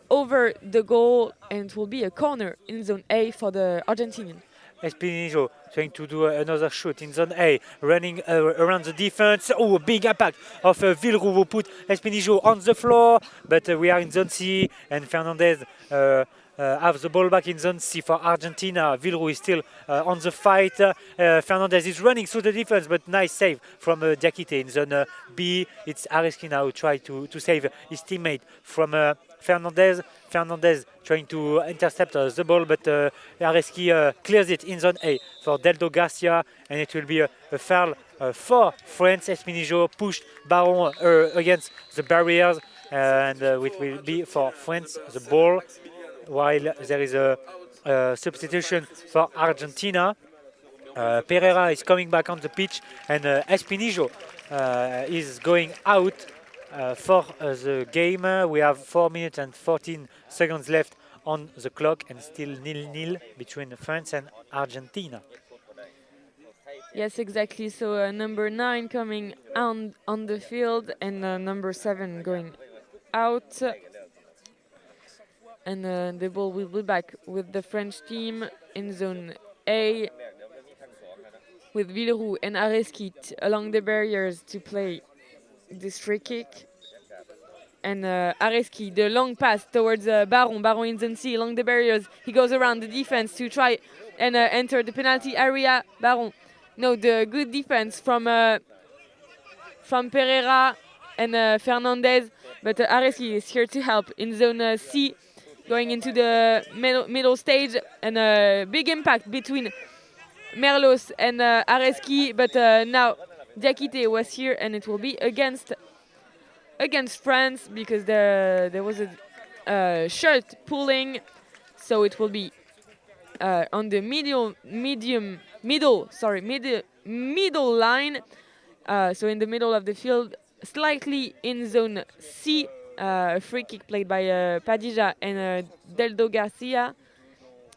over the goal, and it will be a corner in zone A for the Argentinian. Espinijo trying to do another shoot in zone A, running around the defense. Oh, a big impact of Villeroux who put Espinijo on the floor, but we are in zone C, and Fernandez have the ball back in zone C for Argentina. Villeroux is still on the fight. Fernandez is running through the defense, but nice save from Diakité in zone B. It's Areski now who try to save his teammate from Fernandez. Fernandez trying to intercept the ball, but Areski clears it in zone A for Deldo Garcia, and it will be a foul for France. Espinijo pushed Baron against the barriers, and it will be for France the ball, while there is a substitution for Argentina. Pereira is coming back on the pitch, and Espinijo is going out for the game. We have 4 minutes and 14 seconds left on the clock, and still 0-0 between France and Argentina. Yes, exactly. So number 9 coming on the field, and number 7 going out. And the ball will be back with the French team in zone A, with Villeroux and Areski along the barriers to play this free kick. And Areski, the long pass towards Baron. Baron in zone C along the barriers. He goes around the defense to try and enter the penalty area. Baron. No, the good defense from Pereira and Fernandez. But Areski is here to help in zone C, going into the middle stage, and a big impact between Merlos and Areski, but now Diakité was here, and it will be against France, because there was a shirt pulling, so it will be on the middle line, so in the middle of the field, slightly in zone C. A free kick played by Padija and Deldo Garcia.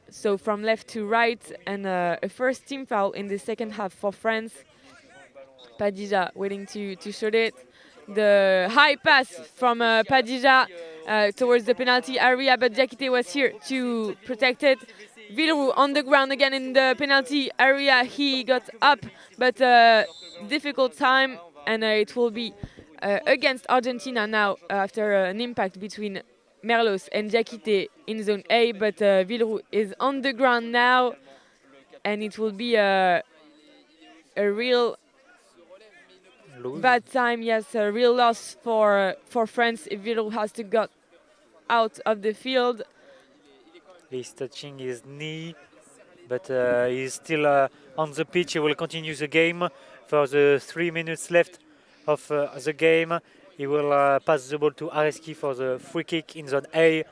So from left to right, and a first team foul in the second half for France. Padija waiting to shoot it. The high pass from Padija, towards the penalty area, but Diakité was here to protect it. Villeroux on the ground again in the penalty area. He got up, but difficult time, and it will be against Argentina now after an impact between Merlos and Diakité in zone A, but Villeroux is on the ground now, and it will be a real bad time, yes, a real loss for France if Villeroux has to go out of the field. He's touching his knee, but he's still on the pitch. He will continue the game for the 3 minutes left of the game. He will pass the ball to Areski for the free kick in zone A,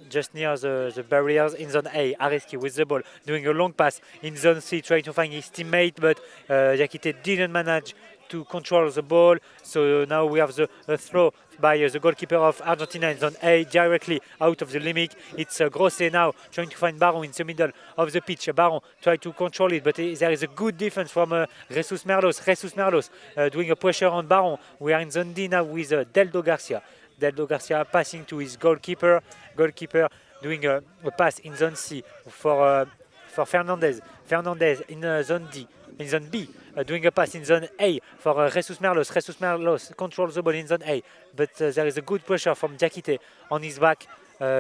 just near the barriers in zone A. Areski with the ball, doing a long pass in zone C, trying to find his teammate, but Diakité didn't manage to control the ball. So now we have the throw by the goalkeeper of Argentina in zone A, directly out of the limit. It's Grosset now trying to find Baron in the middle of the pitch. Baron try to control it, but there is a good defense from Jesus Merlos. Jesus Merlos doing a pressure on Baron. We are in zone D now with Deldo Garcia. Deldo Garcia passing to his goalkeeper. Goalkeeper doing a pass in zone C for Fernandez. Fernandez in zone D. In zone B, doing a pass in zone A for Jesus Merlos. Jesus Merlos controls the ball in zone A, but there is a good pressure from Diakité on his back,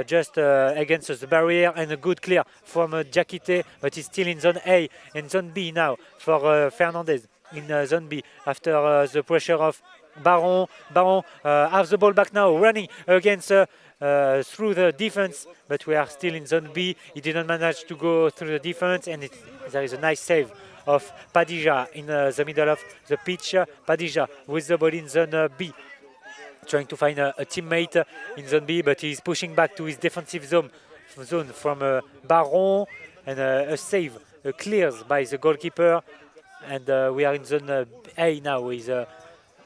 just against the barrier, and a good clear from Diakité, but he's still in zone A and zone B now for Fernandez in zone B after the pressure of Baron. Baron has the ball back now, running against through the defense, but we are still in zone B. He didn't manage to go through the defense, and there is a nice save of Padilla in the middle of the pitch. Padilla with the ball in zone B, trying to find a teammate in zone B, but he's pushing back to his defensive zone from Baron, and a save clears by the goalkeeper. And we are in zone A now with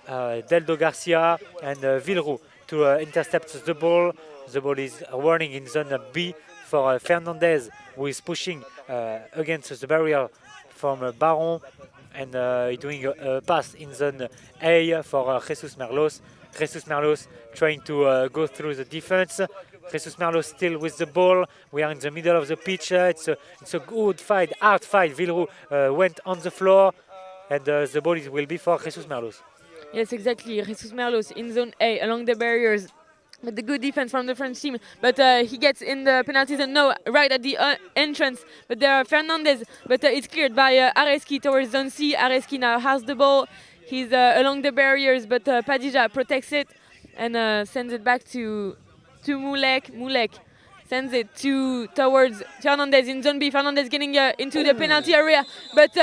Deldo Garcia and Villeroux to intercept the ball. The ball is running in zone B for Fernandez, who is pushing against the barrier from Baron, and doing a pass in zone A for Jesus Merlos. Jesus Merlos trying to go through the defense. Jesus Merlos still with the ball. We are in the middle of the pitch. It's a good fight, hard fight. Villeroux went on the floor, and the ball will be for Jesus Merlos. Yes, exactly. Jesus Merlos in zone A along the barriers. With the good defense from the French team, but he gets in the penalty zone, no, right at the entrance. But there are Fernandez, but it's cleared by Areski towards zone C. Areski now has the ball. He's along the barriers, but Padilla protects it and sends it back to Moulek. Moulek sends it towards Fernandez in zone B. Fernandez getting into the penalty area, but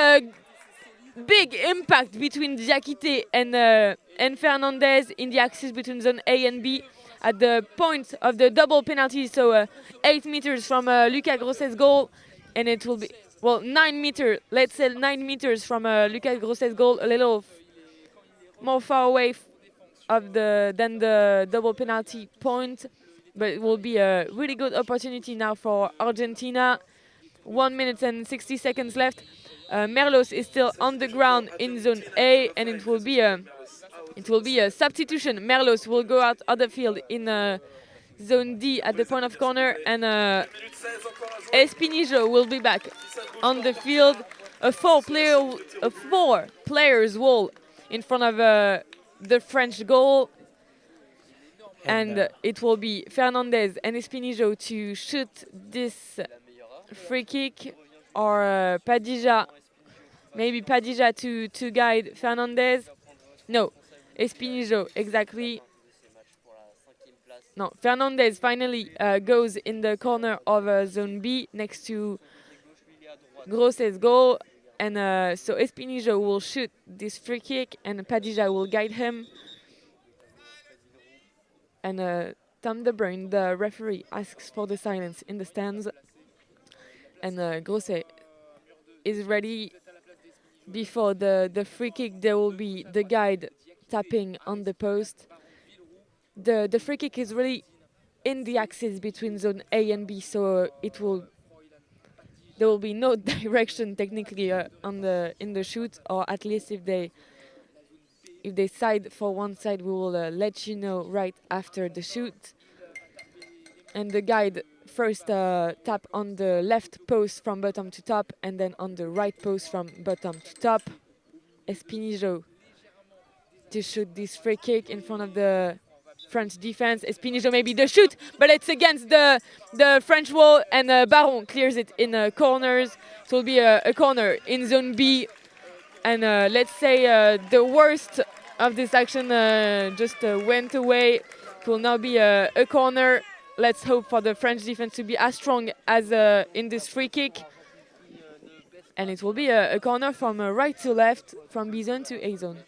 big impact between Diakité and Fernandez in the axis between zone A and B. At the point of the double penalty, so 8 meters from Lucas Grosset's goal, and it will be, well, 9 meters, let's say 9 meters from Lucas Grosset's goal, a little more far away than the double penalty point, but it will be a really good opportunity now for Argentina. 1 minute and 60 seconds left. Merlos is still on the ground in zone A, and it will be a substitution. Merlos will go out of the field in zone D at the point of corner, and Espinijo will be back on the field. A four players wall in front of the French goal, and it will be Fernandez and Espinijo to shoot this free kick, or Padilla, maybe Padilla to guide Fernandez. No, Espinijo, exactly. No, Fernandez finally goes in the corner of zone B next to Grosset's goal, and so Espinijo will shoot this free kick, and Padilla will guide him. And Tom De Bruyne, the referee, asks for the silence in the stands, and Grosset is ready. Before the free kick, there will be the guide tapping on the post. The free kick is really in the axis between zone A and B, so there will be no direction technically in the shoot, or at least if they if they side for one side, we will let you know right after the shoot. And the guide first tap on the left post from bottom to top, and then on the right post from bottom to top. Espinijo to shoot this free kick in front of the French defense. Espinijo maybe the shoot, but it's against the French wall, and Baron clears it in corners. It will be a corner in zone B. And let's say the worst of this action just went away. It will now be a corner. Let's hope for the French defense to be as strong as in this free kick. And it will be a corner from right to left, from B zone to A zone.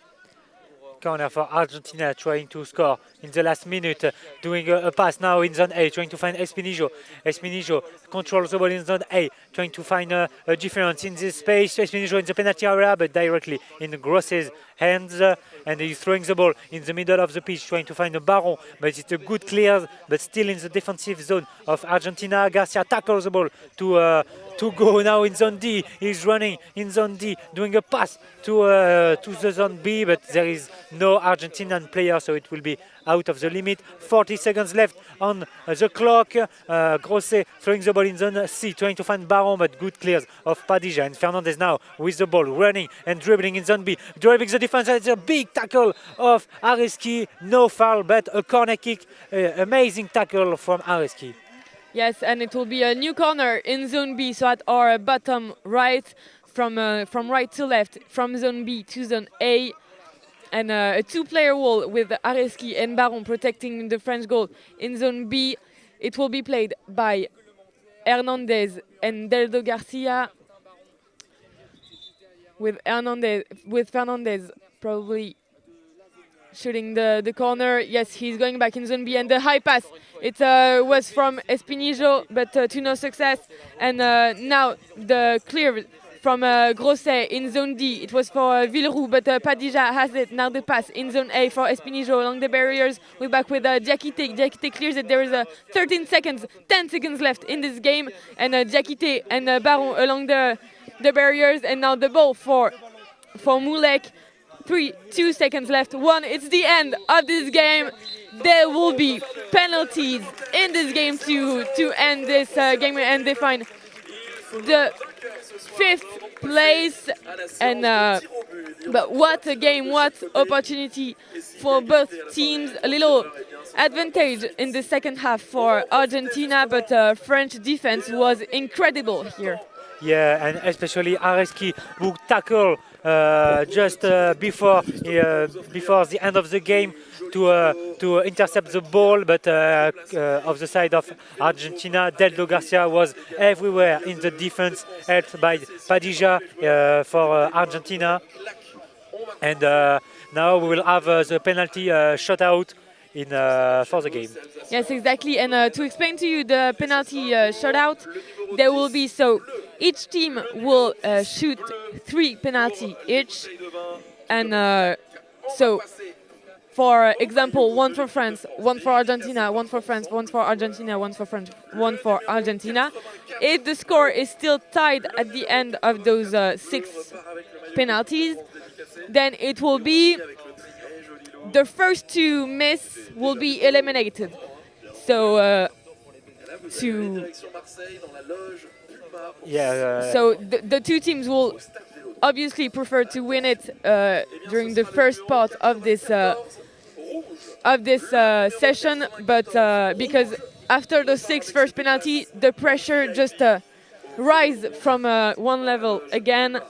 Corner for Argentina, trying to score in the last minute, doing a pass now in zone A, trying to find Espinijo. Espinijo controls the ball in zone A, trying to find a difference in this space. Espinijo in the penalty area, but directly in Gross's hands, and he's throwing the ball in the middle of the pitch, trying to find a Baron, but it's a good clear, but still in the defensive zone of Argentina. Garcia tackles the ball to go now in zone D. He's running in zone D, doing a pass to the zone B, but there is no Argentinian player, so it will be out of the limit. 40 seconds left on the clock. Grosset throwing the ball in zone C, trying to find Baron, but good clears of Padilla. And Fernandez now with the ball, running and dribbling in zone B, driving the defense. It's a big tackle of Areski. No foul, but a corner kick. Amazing tackle from Areski. Yes, and it will be a new corner in zone B, so at our bottom right, from right to left, from zone B to zone A. And a two-player wall with Areski and Baron protecting the French goal in zone B. It will be played by Hernandez and Deldo Garcia, with Fernandez probably shooting the corner. Yes, he's going back in zone B, and the high pass, it was from Espinijo, but to no success. And now the clear from Grosset in zone D. It was for Villeroux, but Padilla has it. Now the pass in zone A for Espinijo along the barriers. We're back with Diakité. Diakité clears it. There is 10 seconds left in this game. And Diakité and Baron along the barriers. And now the ball for Moulek. 2 seconds left. 1, it's the end of this game. There will be penalties in this game to end this game and define the 5th place. And but what a game, what opportunity for both teams. A little advantage in the second half for Argentina, but French defense was incredible here. Yeah, and especially Areski, who tackled just before the end of the game to intercept the ball, but of the side of Argentina, Deldo Garcia was everywhere in the defense, helped by Padilla for Argentina. And now we will have the penalty shootout for the game. Yes, exactly. And to explain to you the penalty shootout, there will be, so each team will shoot 3 penalty each. And so, for example, 1 for France, 1 for Argentina, 1 for France, 1 for Argentina, 1 for France, 1 for Argentina. If the score is still tied at the end of those 6 penalties, then it will be the first to miss will be eliminated. So so the 2 teams will obviously prefer to win it during the first part of this session, but because after the 6 first penalty, the pressure just rise from one level again.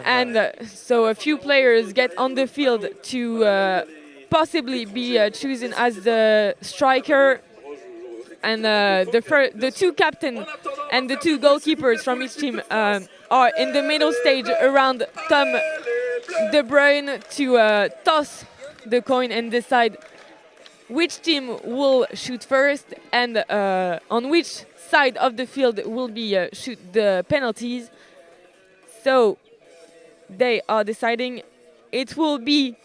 And so a few players get on the field to possibly be chosen as the striker. And the 2 captains and the 2 goalkeepers from each team are in the middle stage around Tom De Bruyne to toss the coin and decide which team will shoot first and on which side of the field will be shoot the penalties. So they are deciding it will be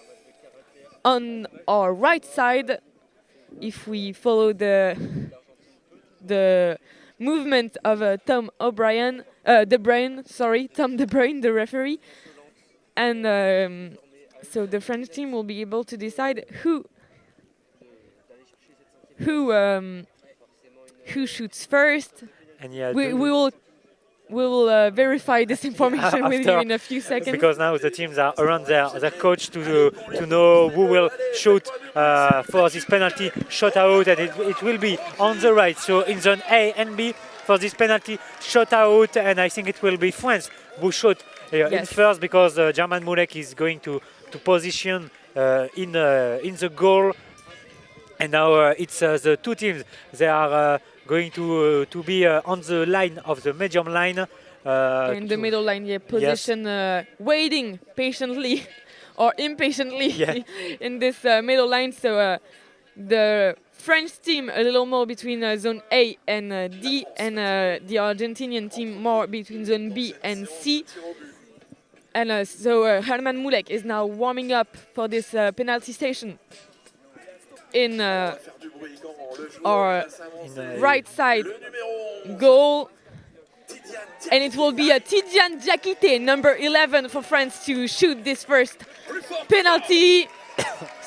on our right side if we follow the movement of Tom De Bruyne, the referee. And so the French team will be able to decide who shoots first. And yeah, We will verify this information with you After, in a few seconds. because now the teams are around their coach to know who will shoot for this penalty shot out, and it will be on the right. So in zone A and B for this penalty shot out, and I think it will be France who shot in Yes. first, because German Mulek is going to position in the goal. And now it's the two teams. They are going to be on the line of the medium line. In the middle line, yeah, position, waiting patiently or impatiently Yeah. in this middle line. So the French team a little more between zone A and D, and the Argentinian team more between zone B and C. And so Herman Mulek is now warming up for this penalty station in our right side goal. And it will be a Tidiane Diakité, number 11 for France, to shoot this first penalty.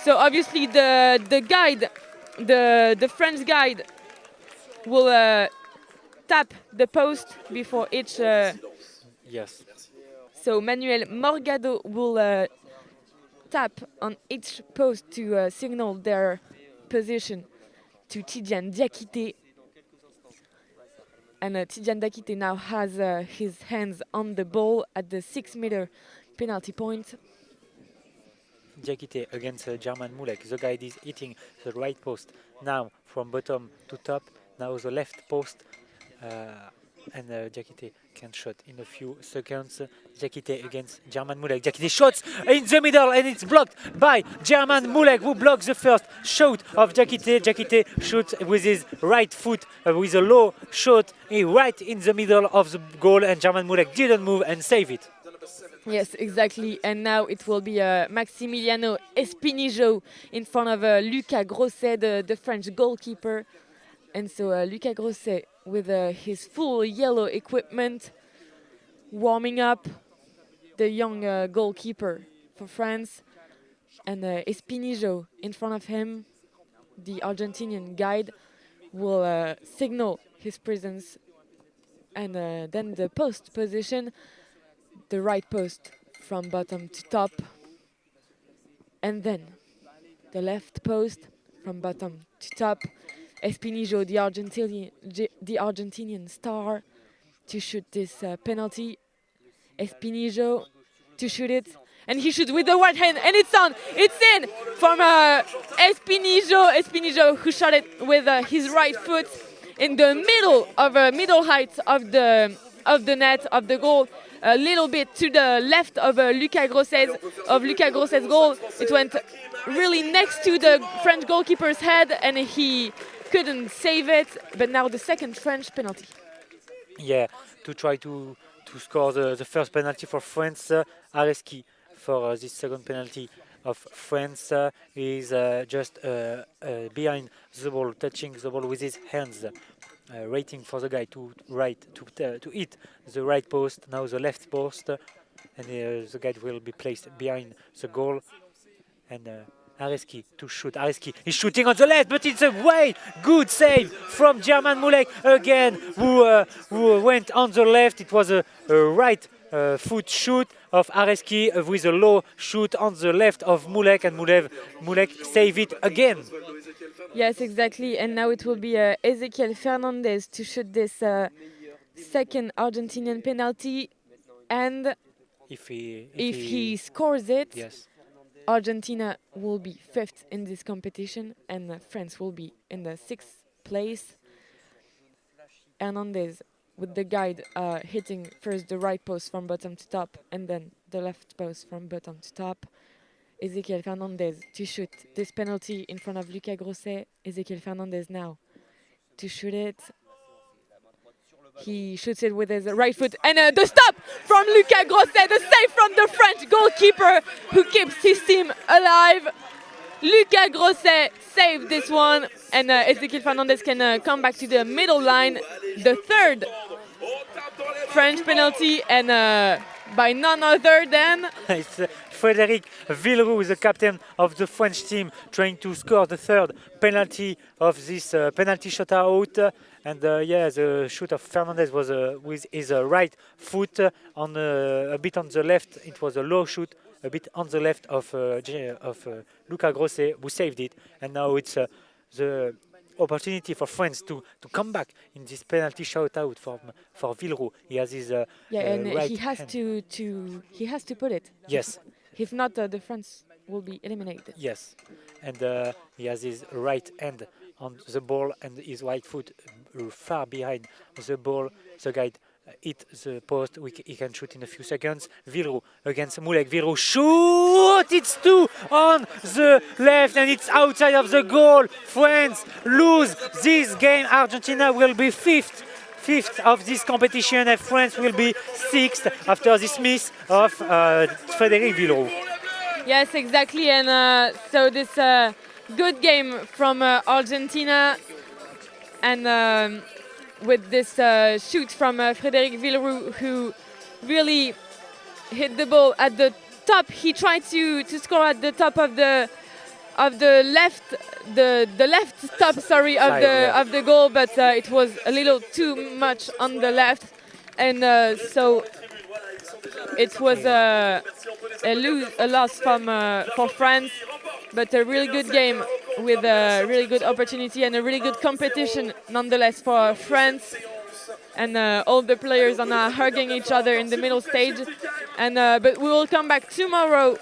So obviously the guide, the French guide, will tap the post before each. Yes. So Manuel Morgado will tap on each post to signal their position to Tidiane Diakité. And Tidiane Diakité now has his hands on the ball at the 6-meter penalty point. Diakité against German Mulek. The guy is hitting the right post now from bottom to top. Now the left post, and Diakité can shot in a few seconds. Diakité against German Mulek. Diakité shots in the middle, and it's blocked by German Mulek, who blocks the first shot of Diakité. Diakité shoots with his right foot with a low shot right in the middle of the goal, and German Mulek didn't move and save it. Yes, exactly. And now it will be Maximiliano Espinijo in front of Lucas Grosset, the French goalkeeper. And so Lucas Grosset with his full yellow equipment, warming up the young goalkeeper for France. And Espinijo in front of him, the Argentinian guide, will signal his presence. And then the post position, the right post from bottom to top, and then the left post from bottom to top. Espinijo, the Argentinian star, to shoot this penalty. Espinijo to shoot it, and he shoots with the right hand, and it's on. It's in from Espinijo. Espinijo, who shot it with his right foot in the middle height of the net of the goal. A little bit to the left of Lucas Grosset's goal. It went really next to the French goalkeeper's head, and he couldn't save it. But now the second French penalty. Yeah, to try to score the first penalty for France, Areski for this second penalty of France is just behind the ball, touching the ball with his hands. Waiting for the guy to hit the right post, now the left post, and the guy will be placed behind the goal. And Areski to shoot. Areski is shooting on the left, but it's a way good save from German Mulek again, who went on the left. It was a right foot shoot of Areski with a low shoot on the left of Mulek, and Mulek save it again. Yes, exactly. And now it will be Ezequiel Fernandez to shoot this second Argentinian penalty. And if he scores it, yes, Argentina will be 5th in this competition, and France will be in the 6th place. Hernandez with the guide hitting first the right post from bottom to top, and then the left post from bottom to top. Ezequiel Fernandez to shoot this penalty in front of Lucas Grosset. Ezequiel Fernandez now to shoot it. He shoots it with his right foot, and the stop from Lucas Grosset, the save from the French goalkeeper who keeps his team alive. Lucas Grosset saved this one, and Ezequiel Fernandez can come back to the middle line. The third French penalty, and by none other than It's Frédéric Villeroux, the captain of the French team, trying to score the third penalty of this penalty shootout. And yeah, the shoot of Fernandez was with his right foot on a bit on the left. It was a low shoot, a bit on the left of Luca Grosset, who saved it. And now it's the opportunity for France to come back in this penalty shootout for Villeroux. He has his and right he has hand. he has to put it. Yes. If not, the France will be eliminated. Yes, and he has his right hand on the ball and his right foot far behind the ball. The guy hit the post. He can shoot in a few seconds. Villeroux against Moulek. Villeroux shoot! It's 2 on the left and it's outside of the goal. France lose this game. Argentina will be fifth of this competition and France will be 6th after this miss of Frédéric Villeroux. Yes, exactly. And so this good game from Argentina, and with this shoot from Frédéric Villeroux, who really hit the ball at the top. He tried to score at the top of the left top of the goal, but it was a little too much on the left, and so it was a loss for France. But a really good game with a really good opportunity and a really good competition nonetheless for France. And all the players are now hugging each other in the middle stage. And but we will come back tomorrow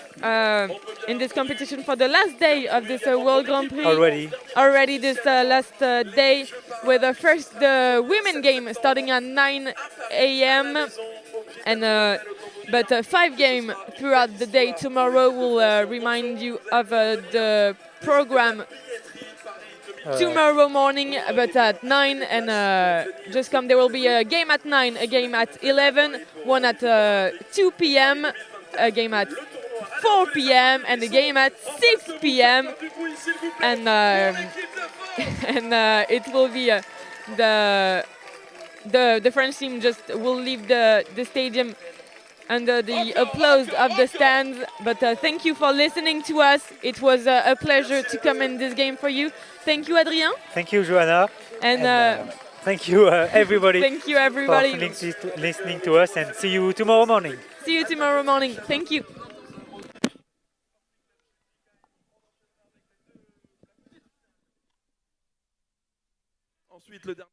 in this competition for the last day of this World Grand Prix. Already this last day, with first the women game starting at 9 a.m. and but 5 games throughout the day tomorrow will remind you of the program tomorrow morning, but at 9, and just come. There will be a game at 9, a game at 11, one at 2 p.m., a game at 4 p.m., and a game at 6 p.m. And and it will be the French team just will leave the stadium under the applause of the stands. But thank you for listening to us. It was a pleasure to come in this game for you. Thank you, Adrien. Thank you, Joanna. And thank you, everybody. Thank you, everybody. For listening to us, and see you tomorrow morning. See you tomorrow morning. Thank you. Ensuite, le dernier.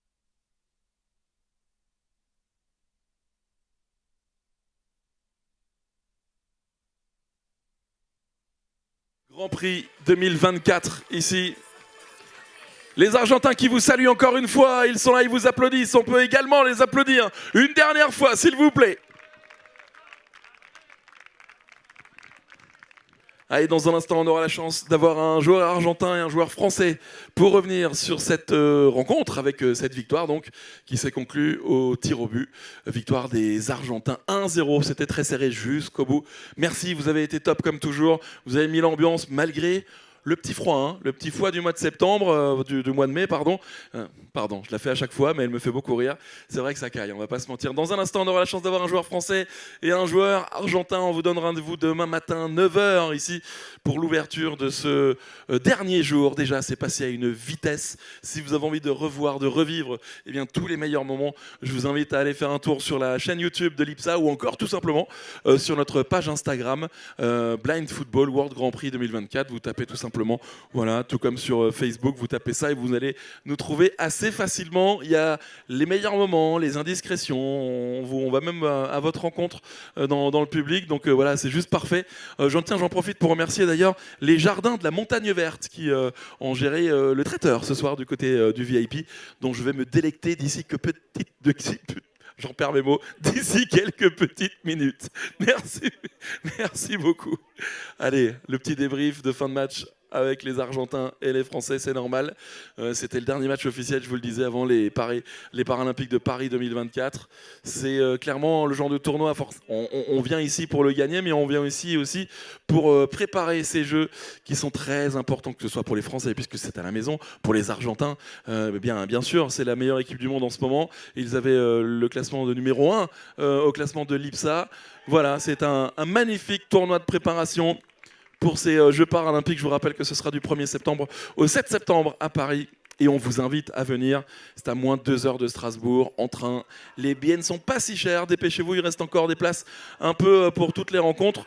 Grand Prix 2024 ici. Les Argentins qui vous saluent encore une fois, ils sont là, ils vous applaudissent. On peut également les applaudir une dernière fois, s'il vous plaît. Allez, dans un instant, on aura la chance d'avoir un joueur argentin et un joueur français pour revenir sur cette rencontre avec cette victoire donc, qui s'est conclue au tir au but. Victoire des Argentins 1-0. C'était très serré jusqu'au bout. Merci, vous avez été top comme toujours. Vous avez mis l'ambiance malgré le petit froid, hein, le petit froid du mois de septembre, du mois de mai, pardon. Pardon, je la fais à chaque fois, mais elle me fait beaucoup rire. C'est vrai que ça caille, on va pas se mentir. Dans un instant, on aura la chance d'avoir un joueur français et un joueur argentin. On vous donne rendez-vous demain matin, 9h, ici, pour l'ouverture de ce dernier jour. Déjà, c'est passé à une vitesse. Si vous avez envie de revoir, de revivre eh bien, tous les meilleurs moments, je vous invite à aller faire un tour sur la chaîne YouTube de l'IBSA ou encore tout simplement sur notre page Instagram, BlindFootball World Grand Prix 2024. Vous tapez tout simplement, voilà, tout comme sur Facebook, vous tapez ça et vous allez nous trouver assez facilement. Il y a les meilleurs moments, les indiscrétions, on va même à votre rencontre dans le public, donc voilà, c'est juste parfait. J'en profite pour remercier d'ailleurs les jardins de la Montagne Verte qui ont géré le traiteur ce soir du côté du VIP, dont je vais me délecter d'ici j'en perds mes mots, d'ici quelques petites minutes. Merci beaucoup. Allez, le petit débrief de fin de match avec les Argentins et les Français, c'est normal. C'était le dernier match officiel, je vous le disais, avant les Paralympiques de Paris 2024. C'est clairement le genre de tournoi, on vient ici pour le gagner, mais on vient ici aussi pour préparer ces jeux qui sont très importants, que ce soit pour les Français, puisque c'est à la maison, pour les Argentins. Bien sûr, c'est la meilleure équipe du monde en ce moment. Ils avaient le classement de numéro 1 au classement de l'IBSA. Voilà, c'est un magnifique tournoi de préparation pour ces Jeux paralympiques. Je vous rappelle que ce sera du 1er septembre au 7 septembre à Paris. Et on vous invite à venir. C'est à moins de 2 heures de Strasbourg en train. Les billets ne sont pas si chers. Dépêchez-vous, il reste encore des places un peu pour toutes les rencontres.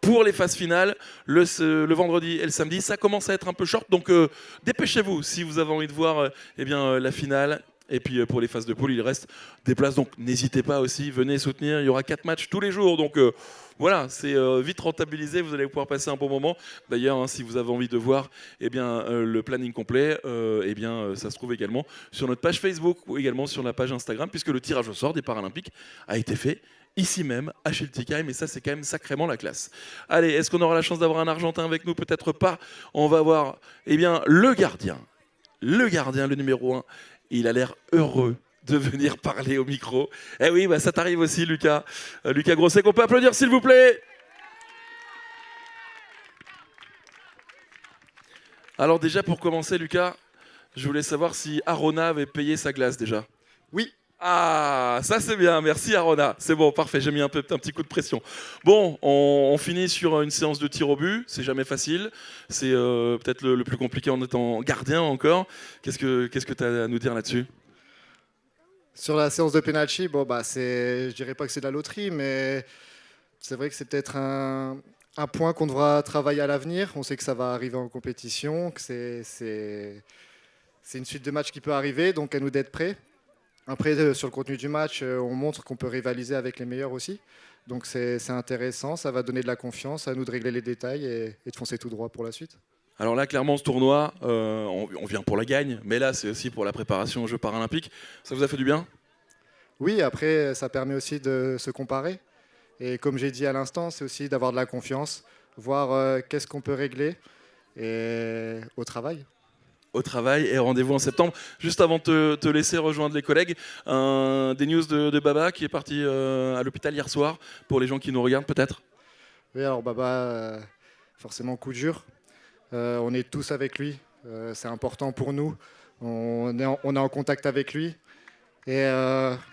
Pour les phases finales, le vendredi et le samedi, ça commence à être un peu short. Donc dépêchez-vous si vous avez envie de voir la finale. Et puis pour les phases de poule, il reste des places. Donc n'hésitez pas aussi, venez soutenir. Il y aura 4 matchs tous les jours. Donc voilà, c'est vite rentabilisé. Vous allez pouvoir passer un bon moment. D'ailleurs, si vous avez envie de voir le planning complet, ça se trouve également sur notre page Facebook ou également sur la page Instagram, puisque le tirage au sort des Paralympiques a été fait ici même, à Schiltigheim, et ça, c'est quand même sacrément la classe. Allez, est-ce qu'on aura la chance d'avoir un Argentin avec nous? Peut-être pas. On va voir le gardien, le numéro 1. Il a l'air heureux de venir parler au micro. Eh oui, ça t'arrive aussi, Lucas. Lucas Grosset, qu'on peut applaudir, s'il vous plaît. Alors déjà, pour commencer, Lucas, je voulais savoir si Arona avait payé sa glace déjà. Oui. Ah, ça c'est bien, merci Arona. C'est bon, parfait, j'ai mis un petit coup de pression. Bon, on finit sur une séance de tir au but, c'est jamais facile. C'est peut-être le plus compliqué en étant gardien encore. Qu'est-ce que tu as à nous dire là-dessus? Sur la séance de penalty, je dirais pas que c'est de la loterie, mais c'est vrai que c'est peut-être un point qu'on devra travailler à l'avenir. On sait que ça va arriver en compétition, que c'est une suite de matchs qui peut arriver, donc à nous d'être prêts. Après, sur le contenu du match, on montre qu'on peut rivaliser avec les meilleurs aussi. Donc c'est intéressant, ça va donner de la confiance, à nous de régler les détails et de foncer tout droit pour la suite. Alors là, clairement, ce tournoi, on vient pour la gagne, mais là, c'est aussi pour la préparation aux Jeux paralympiques. Ça vous a fait du bien? Oui, après, ça permet aussi de se comparer. Et comme j'ai dit à l'instant, c'est aussi d'avoir de la confiance, voir qu'est-ce qu'on peut régler et au travail. Au travail et rendez-vous en septembre. Juste avant de te laisser rejoindre les collègues, des news de Baba qui est parti à l'hôpital hier soir, pour les gens qui nous regardent peut-être. Oui, alors Baba, forcément coup dur. On est tous avec lui, c'est important pour nous. On est en contact avec lui et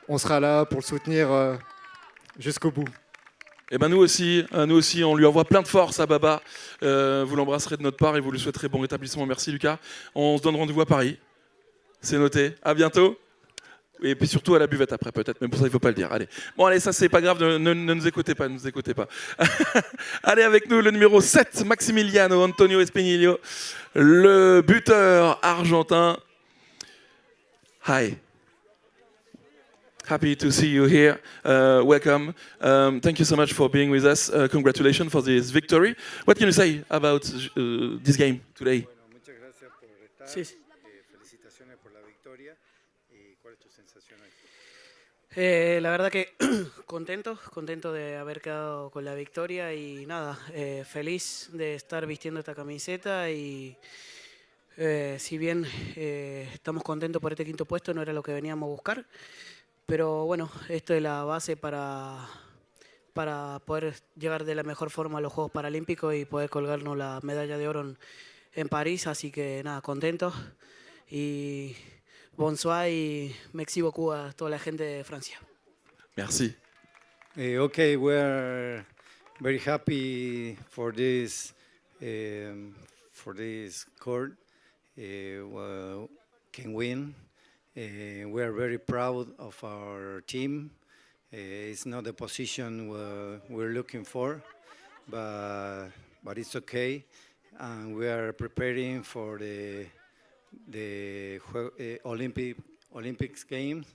on sera là pour le soutenir jusqu'au bout. Et nous aussi, on lui envoie plein de force à Baba. Vous l'embrasserez de notre part et vous lui souhaiterez bon rétablissement. Merci Lucas. On se donne rendez-vous à Paris. C'est noté. À bientôt. Et puis surtout à la buvette après peut-être, mais pour ça il ne faut pas le dire. Allez, ça c'est pas grave, ne nous écoutez pas, Allez avec nous le numéro 7, Maximiliano Antonio Espinillo, le buteur argentin. Hi. Happy to see you here. Welcome. Thank you so much for being with us. Congratulations for this victory. What can you say about this game today? Bueno, muchas gracias por estar. Sí. Felicitaciones por la victoria. ¿Y cuál es tu sensación hoy? La verdad que contento de haber quedado con la victoria y nada, feliz de estar vistiendo esta camiseta y si bien estamos contentos por este quinto puesto, no era lo que veníamos a buscar. Pero bueno, esto es la base para poder llegar de la mejor forma a los Juegos Paralímpicos y poder colgarnos la medalla de oro en París. Así que nada, contentos y bonsoir y merci beaucoup a toda la gente de Francia. Merci. Okay, we're very happy for this court. Can win. We are very proud of our team. It's not the position we're looking for, but it's okay. And we are preparing for the Olympics games.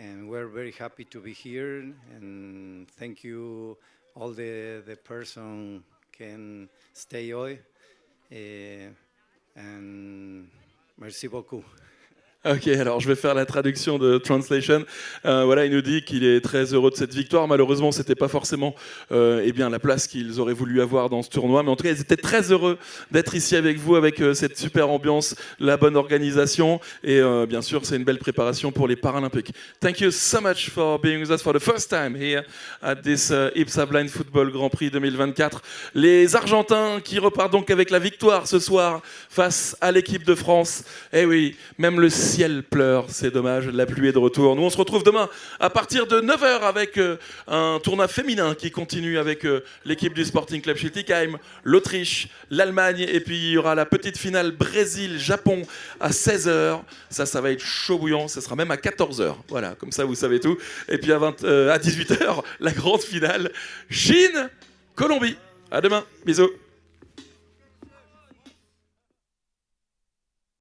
And we're very happy to be here. And thank you all the person can stay hoy. And merci beaucoup. Ok, alors je vais faire la traduction de Translation. Voilà, il nous dit qu'il est très heureux de cette victoire. Malheureusement, c'était pas forcément eh bien, la place qu'ils auraient voulu avoir dans ce tournoi. Mais en tout cas, ils étaient très heureux d'être ici avec vous, avec cette super ambiance, la bonne organisation. Et bien sûr, c'est une belle préparation pour les Paralympiques. Thank you so much for being with us for the first time here at this IBSA Blind Football Grand Prix 2024. Les Argentins qui repartent donc avec la victoire ce soir face à l'équipe de France. Eh oui, même le ciel pleure, c'est dommage, la pluie est de retour. Nous, on se retrouve demain à partir de 9h avec un tournoi féminin qui continue avec l'équipe du Sporting Club Schiltigheim, l'Autriche, l'Allemagne, et puis il y aura la petite finale Brésil-Japon à 16h. Ça va être chaud bouillant, ça sera même à 14h. Voilà, comme ça, vous savez tout. Et puis à 18h, la grande finale Chine-Colombie. À demain, bisous.